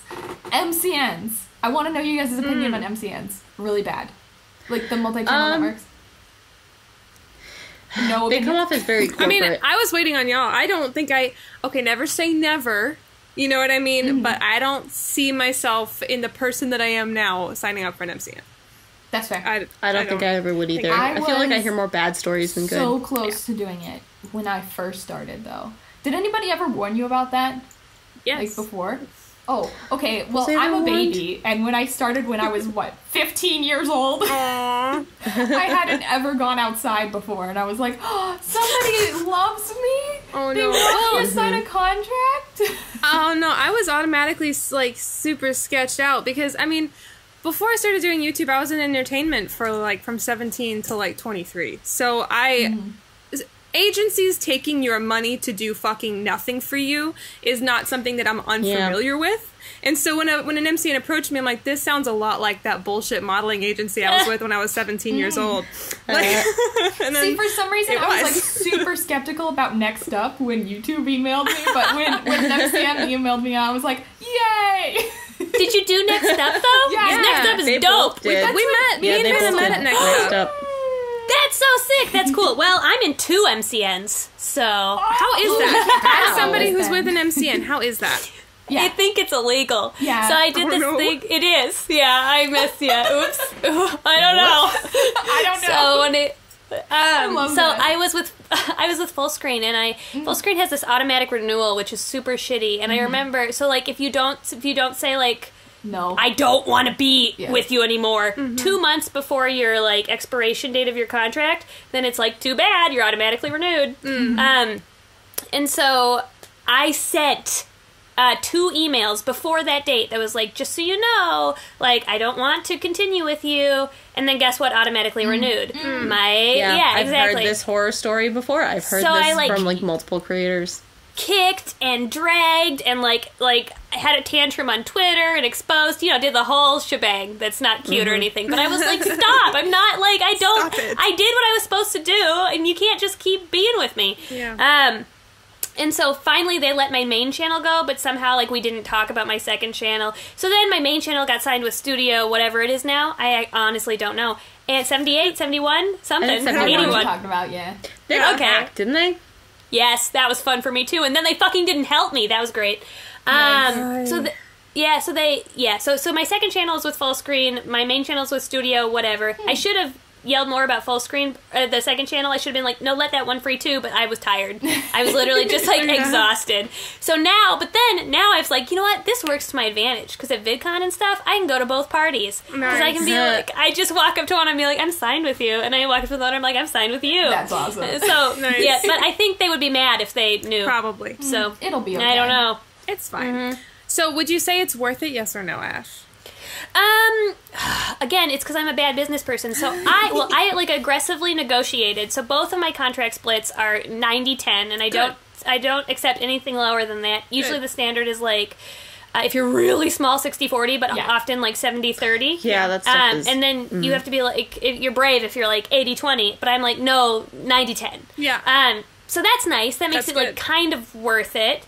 MCNs. I want to know you guys' opinion on MCNs. Really bad. Like the multi-channel networks. No They opinion? come off as very corporate. I mean, I was waiting on y'all. I don't think okay, never say never. You know what I mean? But I don't see myself in the person that I am now signing up for an MCN. That's fair. I don't think I ever would either. I feel like I hear more bad stories than good. So close to doing it when I first started, though. Did anybody ever warn you about that? Yes. Like before? Oh, okay. Well, Was I I'm a ever baby, and when I started when I was, 15 years old, Aww. I hadn't ever gone outside before, and I was like, oh, somebody loves me? Oh, They no. want me to sign a contract? Oh no, I was automatically like super sketched out because I mean, before I started doing YouTube, I was in entertainment for like from 17 to like 23. So agencies taking your money to do fucking nothing for you is not something that I'm unfamiliar with. And so when an MCN approached me, I'm like, this sounds a lot like that bullshit modeling agency I was with when I was 17 years old. Like, and then See, for some reason, I was like super skeptical about Next Up when YouTube emailed me, but when MCN emailed me, I was like, yay! Did you do Next Up though? Yeah. Next Up is They dope. both did. we met. Me and they Hannah both met did at Next Up. That's so sick. That's cool. Well, I'm in 2 MCNs, so How is that? As somebody who's Then. with an MCN, how is that? Yeah. I think it's illegal. Yeah. So I did Oh, this no. thing. It is. Yeah, I missed you. Oops. I don't know. I don't know. So when it. love So that. I was with Fullscreen, and Fullscreen has this automatic renewal, which is super shitty. And I remember, so like if you don't say like, No. I don't want to be Yeah. with you anymore 2 months before your like expiration date of your contract, then it's like too bad, you're automatically renewed. And so I sent 2 emails before that date that was like, just so you know, like I don't want to continue with you. And then guess what? Automatically renewed. Yeah, I've exactly. heard this horror story before. I've heard So this I, like, from like multiple creators. Kicked and dragged and like had a tantrum on Twitter and exposed, did the whole shebang. That's not cute or anything, but I was like, stop. I'm not like, I don't, Stop it. I did what I was supposed to do, and you can't just keep being with me. Yeah. And so finally they let my main channel go, but somehow like we didn't talk about my second channel. So then my main channel got signed with Studio, whatever it is now. I honestly don't know. And 78, 71, something, I think I know what you're 81. talking about, yeah. They got Okay. hacked, didn't they? Yes, that was fun for me too. And then they fucking didn't help me. That was great. Nice. So my second channel is with Fullscreen. My main channel is with Studio, whatever. I should have yelled more about Fullscreen. The second channel, I should have been like, no, let that one free too. But I was tired. I was literally just like exhausted. So now I was like, you know what? This works to my advantage because at VidCon and stuff, I can go to both parties because I can be like, I just walk up to one and be like, I'm signed with you, and I walk up to the other, I'm like, I'm signed with you. That's awesome. So Nice. yeah, but I think they would be mad if they knew. Probably. So It'll be okay. I don't know. It's fine. So would you say it's worth it, yes or no, Ash? Again, it's because I'm a bad business person. So I like aggressively negotiated. So both of my contract splits are 90-10, and I don't accept anything lower than that. Usually Good. the standard is like, if you're really small, 60-40, but Yeah. often like 70-30. Yeah, that's stuff is- and then you have to be like, you're brave if you're like 80-20, but I'm like, no, 90-10. Yeah. So that's nice. That makes That's it like good. kind of worth it.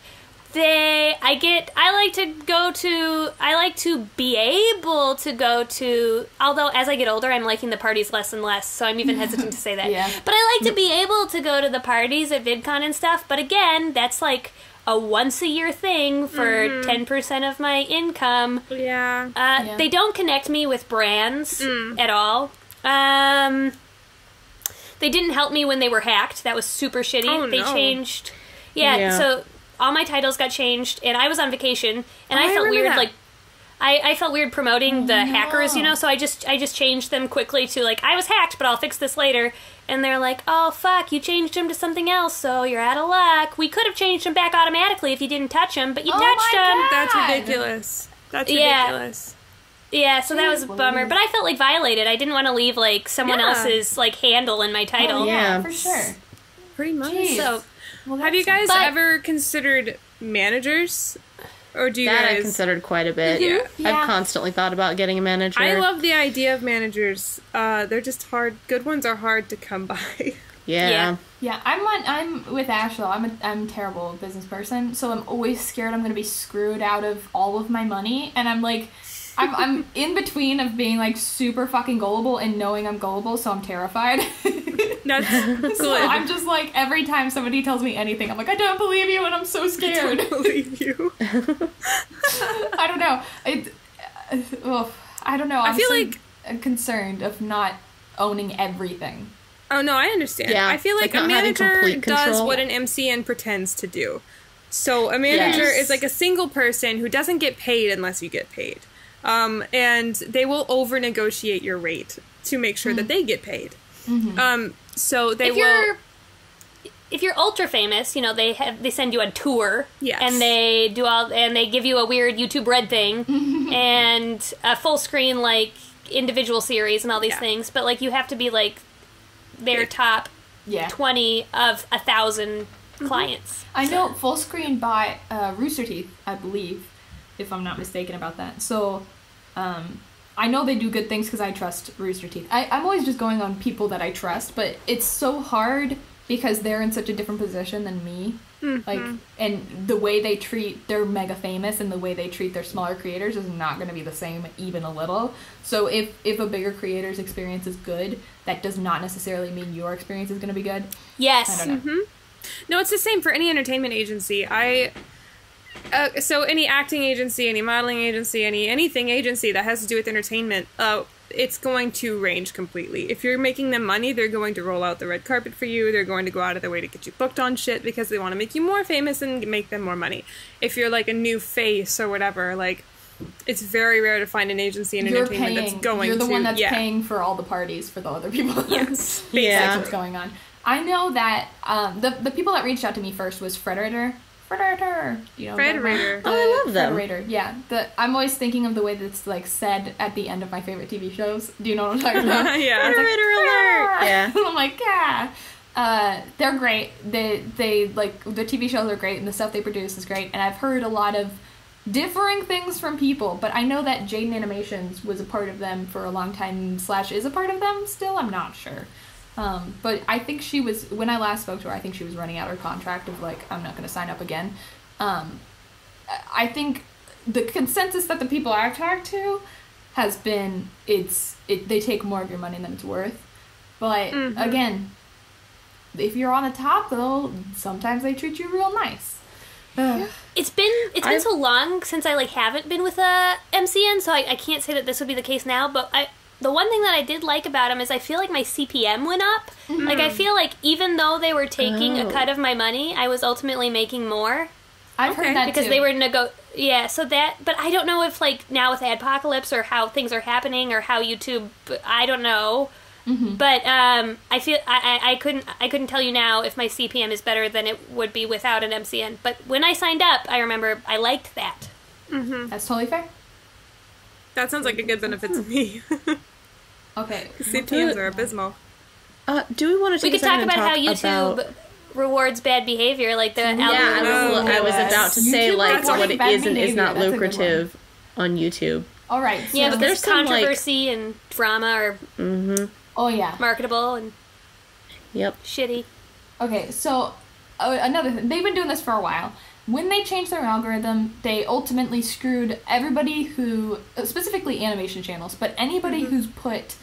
I like to be able to go to, although as I get older, I'm liking the parties less and less, so I'm even hesitant to say that. Yeah. But I like to be able to go to the parties at VidCon and stuff, but again, that's like a once a year thing for 10% of my income. Yeah. They don't connect me with brands at all. They didn't help me when they were hacked. That was super shitty. Oh, they no. changed. Yeah, so all my titles got changed, and I was on vacation, and I felt weird, that. like, I felt weird promoting the hackers, you know, so I just changed them quickly to, like, I was hacked, but I'll fix this later. And they're like, oh, fuck, you changed them to something else, so you're out of luck. We could have changed them back automatically if you didn't touch them, but you touched them. That's ridiculous. That's ridiculous. Yeah, so that was a bummer. But I felt, like, violated. I didn't want to leave, like, someone else's, like, handle in my title. Oh, yeah, for sure. Pretty much. Jeez. So, have you guys ever considered managers? Or do you That guys... I considered quite a bit. Yeah. I've constantly thought about getting a manager. I love the idea of managers. They're just hard. Good ones are hard to come by. Yeah. Yeah, I'm with Ash though. I'm a terrible business person, so I'm always scared I'm gonna be screwed out of all of my money, and I'm like, I'm in between of being like super fucking gullible and knowing I'm gullible, so I'm terrified. That's good. So I'm just like, every time somebody tells me anything, I'm like, I don't believe you, and I'm so scared. I don't believe you. I don't know. I don't know. I feel like I'm concerned of not owning everything. Oh no, I understand. Yeah, I feel like like a not having manager complete does control. what an MCN pretends to do. So a manager Yes. is like a single person who doesn't get paid unless you get paid. And they will over-negotiate your rate to make sure that they get paid. So they if you're ultra famous, you know, they send you a tour, Yes. and they give you a weird YouTube Red thing, and a full screen like individual series and all these things. But like, you have to be like their top 20 of 1,000 clients. I know Full Screen bought Rooster Teeth, I believe, if I'm not mistaken about that. So, I know they do good things because I trust Rooster Teeth. I'm always just going on people that I trust, but it's so hard because they're in such a different position than me. Like, and the way they treat, they're mega famous, and the way they treat their smaller creators is not going to be the same even a little. So if a bigger creator's experience is good, that does not necessarily mean your experience is going to be good. Yes. I don't know. No, it's the same for any entertainment agency. So any acting agency, any modeling agency, anything agency that has to do with entertainment, it's going to range completely. If you're making them money, they're going to roll out the red carpet for you. They're going to go out of their way to get you booked on shit because they want to make you more famous and make them more money. If you're like a new face or whatever, like, it's very rare to find an agency in entertainment that's going to... You're the one that's paying for all the parties for the other people. Yes. That's what's going on. I know that the people that reached out to me first was Frederator. You know, Frederator. Oh, I love them. Frederator, yeah. I'm always thinking of the way that's like said at the end of my favorite TV shows. Do you know what I'm talking about? Yeah. Frederator alert! Yeah. I'm like, yeah. They're great. They like, the TV shows are great, and the stuff they produce is great. And I've heard a lot of differing things from people, but I know that Jaden Animations was a part of them for a long time / is a part of them still. I'm not sure. But I think she was, when I last spoke to her, I think she was running out her contract of like, I'm not going to sign up again. I think the consensus that the people I've talked to has been, they take more of your money than it's worth. But again, if you're on the top though, sometimes they treat you real nice. It's been so long since I like haven't been with a MCN, so I can't say that this would be the case now, but the one thing that I did like about them is I feel like my CPM went up. Like, I feel like even though they were taking a cut of my money, I was ultimately making more. I've heard that because too. they were so that, but I don't know if like now with Adpocalypse or how things are happening or how YouTube, I don't know. But I feel I couldn't tell you now if my CPM is better than it would be without an MCN. But when I signed up, I remember I liked that. That's totally fair. That sounds like a good benefit to me. Okay. CPMs are abysmal. Do we want to take We a could talk second about how and YouTube rewards bad behavior, like the algorithm. I was about to say, YouTube like, rewarding what it bad is and is behavior, not that's a good lucrative on YouTube. All right. So Yeah, but there's there's some, like- controversy and drama are oh yeah. marketable and Yep. shitty. Okay, so another thing, they've been doing this for a while. When they changed their algorithm, they ultimately screwed everybody who, specifically animation channels, but anybody who's put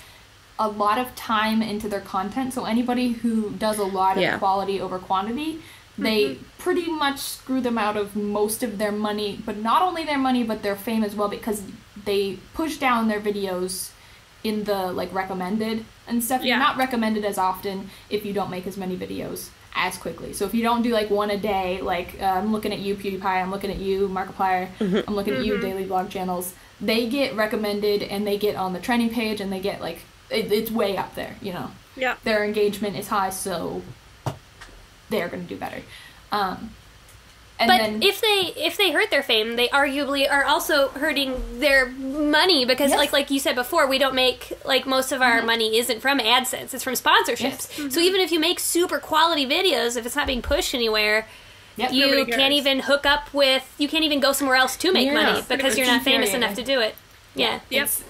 a lot of time into their content, so anybody who does a lot of quality over quantity, they pretty much screw them out of most of their money, but not only their money, but their fame as well, because they push down their videos in the like recommended and stuff. You're not recommended as often if you don't make as many videos as quickly. So if you don't do like one a day, like I'm looking at you, PewDiePie, I'm looking at you, Markiplier, I'm looking at you, daily vlog channels, they get recommended and they get on the trending page and they get like, it's way up there, you know. Yeah. Their engagement is high, so they're going to do better. But if they hurt their fame, they arguably are also hurting their money because, like you said before, we don't make, like, most of our money isn't from AdSense, it's from sponsorships. So even if you make super quality videos, if it's not being pushed anywhere, you can't even hook up with, you can't even go somewhere else to make money because you're not famous enough to do it. Yeah. That's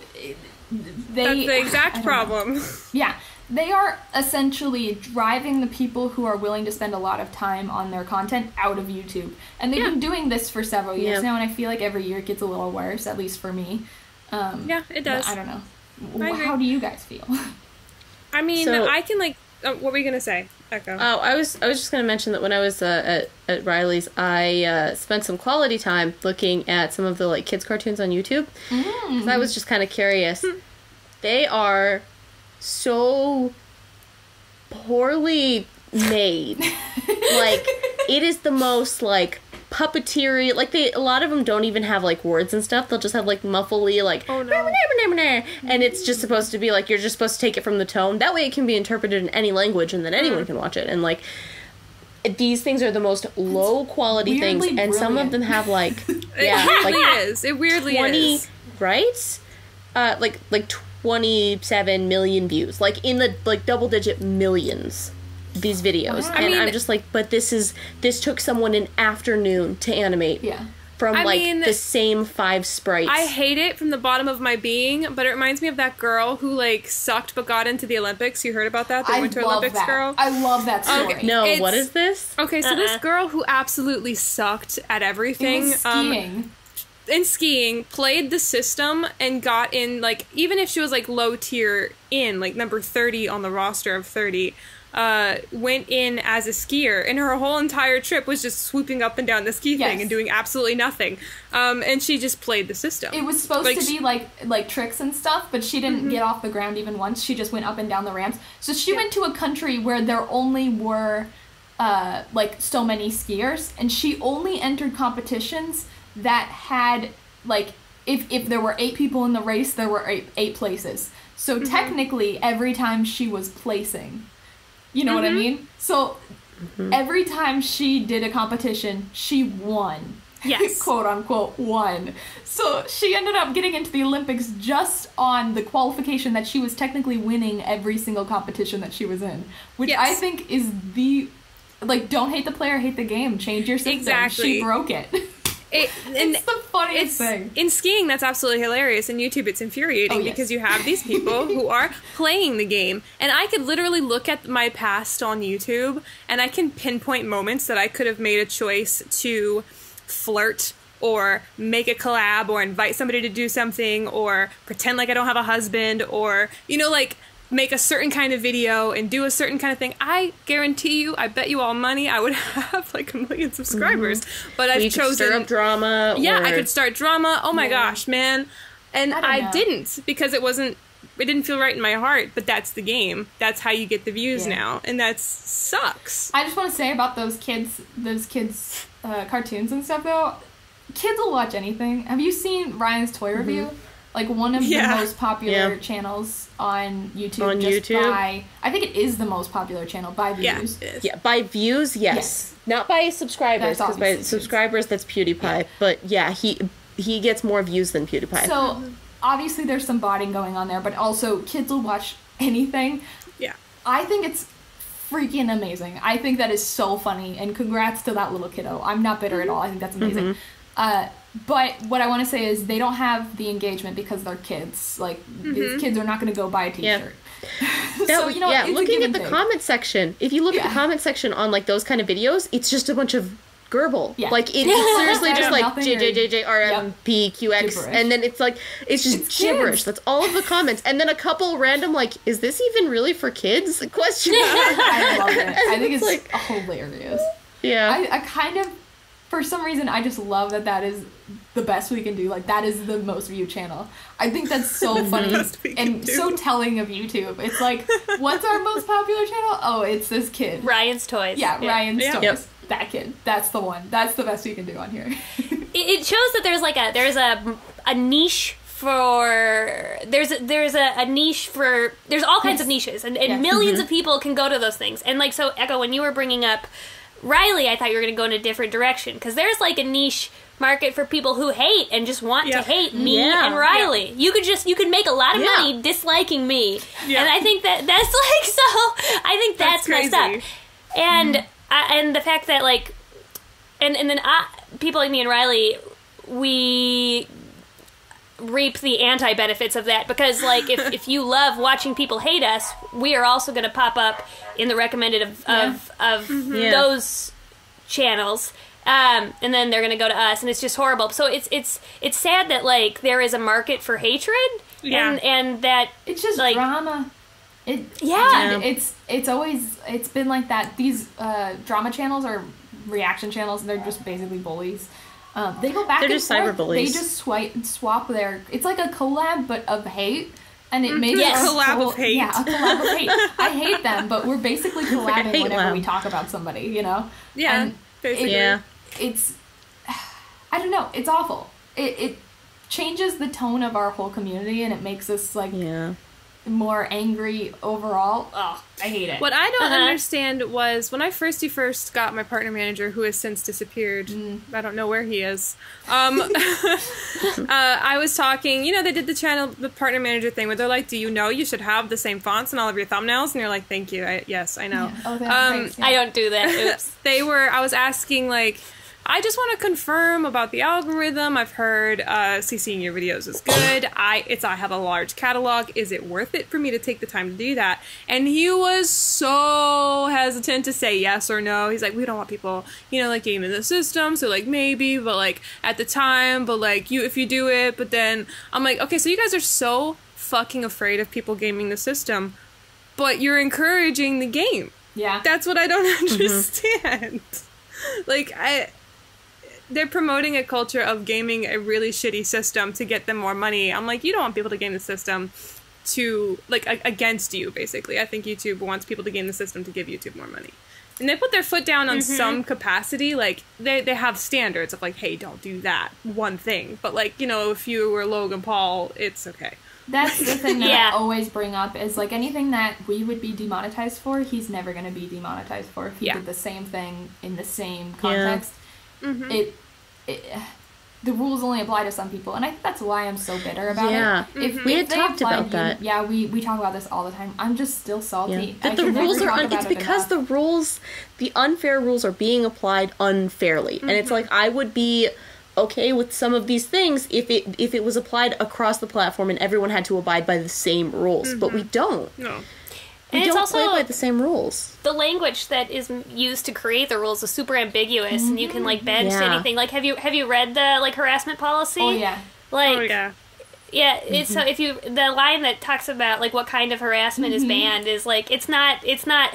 the exact problem. Yeah. They are essentially driving the people who are willing to spend a lot of time on their content out of YouTube. And they've been doing this for several years now, and I feel like every year it gets a little worse, at least for me. Yeah, it does. I don't know. How do you guys feel? I mean, I can, like... what were you going to say, Echo? Oh, I was just going to mention that when I was at Riley's, I spent some quality time looking at some of the, like, kids' cartoons on YouTube. Because I was just kind of curious. They are so poorly made. Like, it is the most, like, puppeteering. Like, a lot of them don't even have, like, words and stuff. They'll just have, like, muffly, like, oh, no. And it's just supposed to be, like, you're just supposed to take it from the tone. That way it can be interpreted in any language, and then anyone can watch it. And, like, these things are the most low-quality things, and brilliant. Some of them have, like... It weirdly 20, is. Right? Like 27 million views, like in the like double-digit millions. These videos, and I'm just like, but this took someone an afternoon to animate. Yeah. From the same 5 sprites. I hate it from the bottom of my being, but it reminds me of that girl who like sucked but got into the Olympics. You heard about that? The Winter Olympics girl. I love that story. Okay. No, what is this? Okay, so this girl who absolutely sucked at everything. In skiing, played the system and got in, like, even if she was, like, low tier in, like, number 30 on the roster of 30, went in as a skier, and her whole entire trip was just swooping up and down the ski thing and doing absolutely nothing. And she just played the system. It was supposed to be, like tricks and stuff, but she didn't get off the ground even once. She just went up and down the ramps. So she went to a country where there only were, like, so many skiers, and she only entered competitions that had, like, if there were 8 people in the race, there were 8 places. So technically, every time she was placing, you know what I mean? So every time she did a competition, she won. Yes. Quote unquote, won. So she ended up getting into the Olympics just on the qualification that she was technically winning every single competition that she was in. Which I think is the, like, don't hate the player, hate the game. Change your system. Exactly. She broke it. It's the funniest thing. In skiing, that's absolutely hilarious. In YouTube, it's infuriating because you have these people who are playing the game. And I could literally look at my past on YouTube, and I can pinpoint moments that I could have made a choice to flirt or make a collab or invite somebody to do something or pretend like I don't have a husband or, you know, like, make a certain kind of video and do a certain kind of thing. I guarantee you, I bet you all money, I would have like 1 million subscribers. But I've chosen stir up drama. Yeah, I could start drama. Oh my gosh, man! And I didn't because it didn't feel right in my heart. But that's the game. That's how you get the views now, and that sucks. I just want to say about those kids cartoons and stuff though. Kids will watch anything. Have you seen Ryan's Toy Review? Like, one of the most popular channels on YouTube. I think it is the most popular channel by views. Yeah, by views, yes. Not by subscribers, because by subscribers, that's PewDiePie. Yeah. But, yeah, he gets more views than PewDiePie. So, obviously, there's some botting going on there, but also, kids will watch anything. Yeah. I think it's freaking amazing. I think that is so funny, and congrats to that little kiddo. I'm not bitter at all. I think that's amazing. But what I want to say is they don't have the engagement because they're kids. Like, these kids are not going to go buy a t-shirt. So, you know, looking at the comment section, if you look at the comment section on, like, those kind of videos, it's just a bunch of gerbil. Yeah. Like, it's seriously just, like, JJJJRMPQX, and then it's, like, it's just gibberish. Kids. That's all of the comments. And then a couple random, like, is this even really for kids? Question. I love it. I think it's, like, hilarious. Yeah. I kind of... For some reason, I just love that is the best we can do. Like, that is the most viewed channel. I think that's so funny and so telling of YouTube. It's like, what's our most popular channel? Oh, it's this kid. Ryan's Toys. Yeah, Ryan's Toys. Yep. That kid. That's the one. That's the best we can do on here. It shows that there's a niche for there's a niche for there's all kinds of niches and millions of people can go to those things. And like, so Echo, when you were bringing up Riley, I thought you were going to go in a different direction, because there's like a niche market for people who hate and just want to hate me and Riley. You could make a lot of money disliking me, and I think that's like, so I think that's messed up. And and the fact that like, and then people like me and Riley, we reap the anti-benefits of that, because like if you love watching people hate us, we are also going to pop up in the recommended of those channels, and then they're going to go to us, and it's just horrible. So it's sad that like there is a market for hatred, and that it's just like drama. It's always been like that. These drama channels are reaction channels, and they're just basically bullies. They go back They're and just forth. cyberbullies. They just swap their... It's like a collab, but of hate. And it makes... A collab of hate. Yeah, a collab of hate. I hate them, but we're basically collabing hate whenever lab. we talk about somebody, you know? Yeah, And basically. It's... I don't know. It's awful. It changes the tone of our whole community, and it makes us, like... more angry overall. Oh, I hate it. What I don't understand was when I first got my partner manager, who has since disappeared. I don't know where he is. I was talking, you know, they did the partner manager thing where they're like, do you know you should have the same fonts in all of your thumbnails? And you're like, thank you. Yes, I know. Yeah. Oh, thanks. I don't do that. Oops. I was asking, like, I just want to confirm about the algorithm. I've heard CCing your videos is good. I have a large catalog. Is it worth it for me to take the time to do that? And he was so hesitant to say yes or no. He's like, we don't want people, you know, like, gaming the system. So like, maybe, but like at the time, but like if you do it, but then I'm like, okay, so you guys are so fucking afraid of people gaming the system, but you're encouraging the game. Yeah. That's what I don't understand. Like, they're promoting a culture of gaming a really shitty system to get them more money. I'm like, you don't want people to game the system to, like, against you, basically. I think YouTube wants people to game the system to give YouTube more money. And they put their foot down on some capacity. Like, they have standards of, like, hey, don't do that one thing. But, like, you know, if you were Logan Paul, it's okay. That's the thing that I always bring up is, like, anything that we would be demonetized for, he's never going to be demonetized for if he did the same thing in the same context. The rules only apply to some people, and I think that's why I'm so bitter about it. If we had talked about that. Yeah, we talk about this all the time. I'm just still salty. That the rules are it's because the unfair rules are being applied unfairly, and it's like, I would be okay with some of these things if it was applied across the platform and everyone had to abide by the same rules, but we don't. No. We don't play by the same rules. The language that is used to create the rules is super ambiguous, and you can like bend to anything. Like, have you read the like harassment policy? Oh yeah. Like, yeah. It's so if you the line that talks about like what kind of harassment is banned is like it's not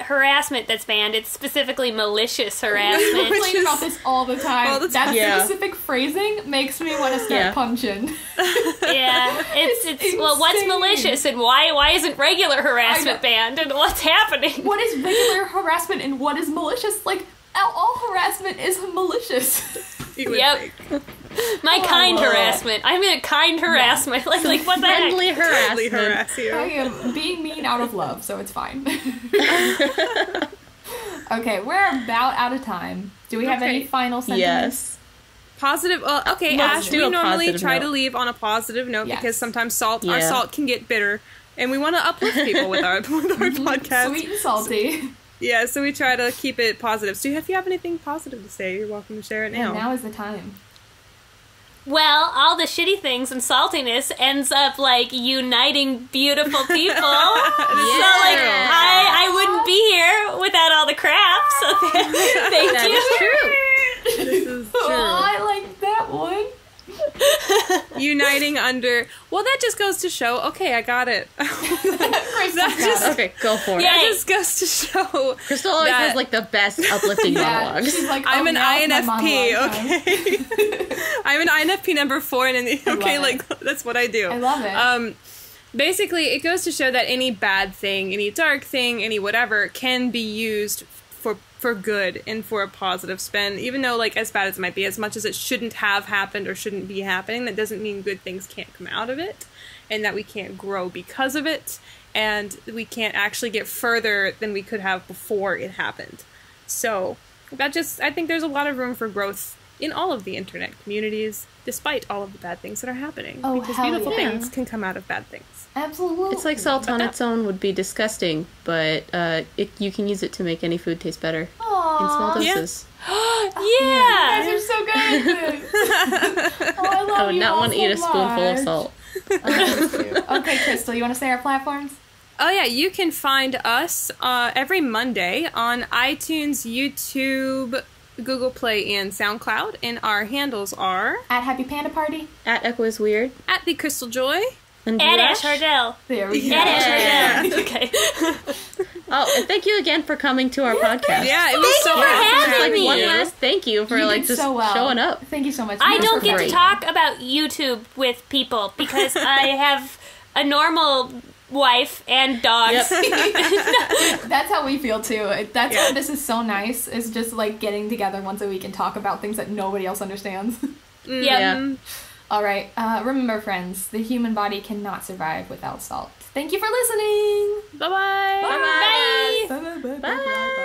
harassment that's banned. It's specifically malicious harassment. We complain about this all the time. All the time. That specific phrasing makes me want to start punching. It's well, what's malicious and why isn't regular harassment banned and what's happening? What is regular harassment and what is malicious? Like, all harassment is malicious. Yep. My kind harassment. I'm in a kind harassment. Like what the heck? Friendly harassment. Harass you. I am being mean out of love, so it's fine. Okay, we're about out of time. Do we have any final sentences? Yes. Positive. Okay, Let's Ash, do we a normally positive try note. to leave on a positive note because sometimes our Yeah. salt can get bitter, and we want to uplift people with our podcast. Sweet and salty. Yeah, so we try to keep it positive. So if you have anything positive to say, you're welcome to share it now. And now is the time. Well, all the shitty things and saltiness ends up like uniting beautiful people. So like I wouldn't be here without all the crap. So thank you. True. This is true. Oh, I like that one. uniting under. Well, that just goes to show. Okay, I got it. Okay, go for it. Yeah. That just goes to show. Crystal always that- has like the best uplifting monologues. She's like, I'm an now it's my INFP, monologue time. okay? I'm an INFP number 4, and okay, it. like that's what I do. I love it. Basically, it goes to show that any bad thing, any dark thing, any whatever, can be used for good and for a positive spin. Even though, like, as bad as it might be, as much as it shouldn't have happened or shouldn't be happening, that doesn't mean good things can't come out of it, and that we can't grow because of it, and we can't actually get further than we could have before it happened. So, I think there's a lot of room for growth in all of the internet communities, despite all of the bad things that are happening. Oh, because hell beautiful yeah. things can come out of bad things. Absolutely. It's like salt on its own would be disgusting, but you can use it to make any food taste better in small Aww. doses. You Yeah. guys are so good at this. Oh, I love I would you not all want to so eat a spoonful of much. salt. Oh, that's cute. Okay, Crystal, you want to say our platforms? Oh yeah, you can find us every Monday on iTunes, YouTube, Google Play, and SoundCloud, and our handles are At Happy Panda Party. At Echo is Weird. at the Crystal Joy. And And Rush. Ash Hardell. There we go. And Ash Hardell. Okay. Oh, and thank you again for coming to our podcast. Yeah, it was Thank so you for awesome. having Like me. one last thank you for You like did just so well. showing up. Thank you so much. I You don't were get to great. talk about YouTube with people because I have a normal wife and dogs. That's how we feel too. That's why this is so nice. Is just like getting together once a week and talk about things that nobody else understands. Yep. Yeah. All right. Remember, friends, the human body cannot survive without salt. Thank you for listening. Bye-bye. Bye. Bye. Bye.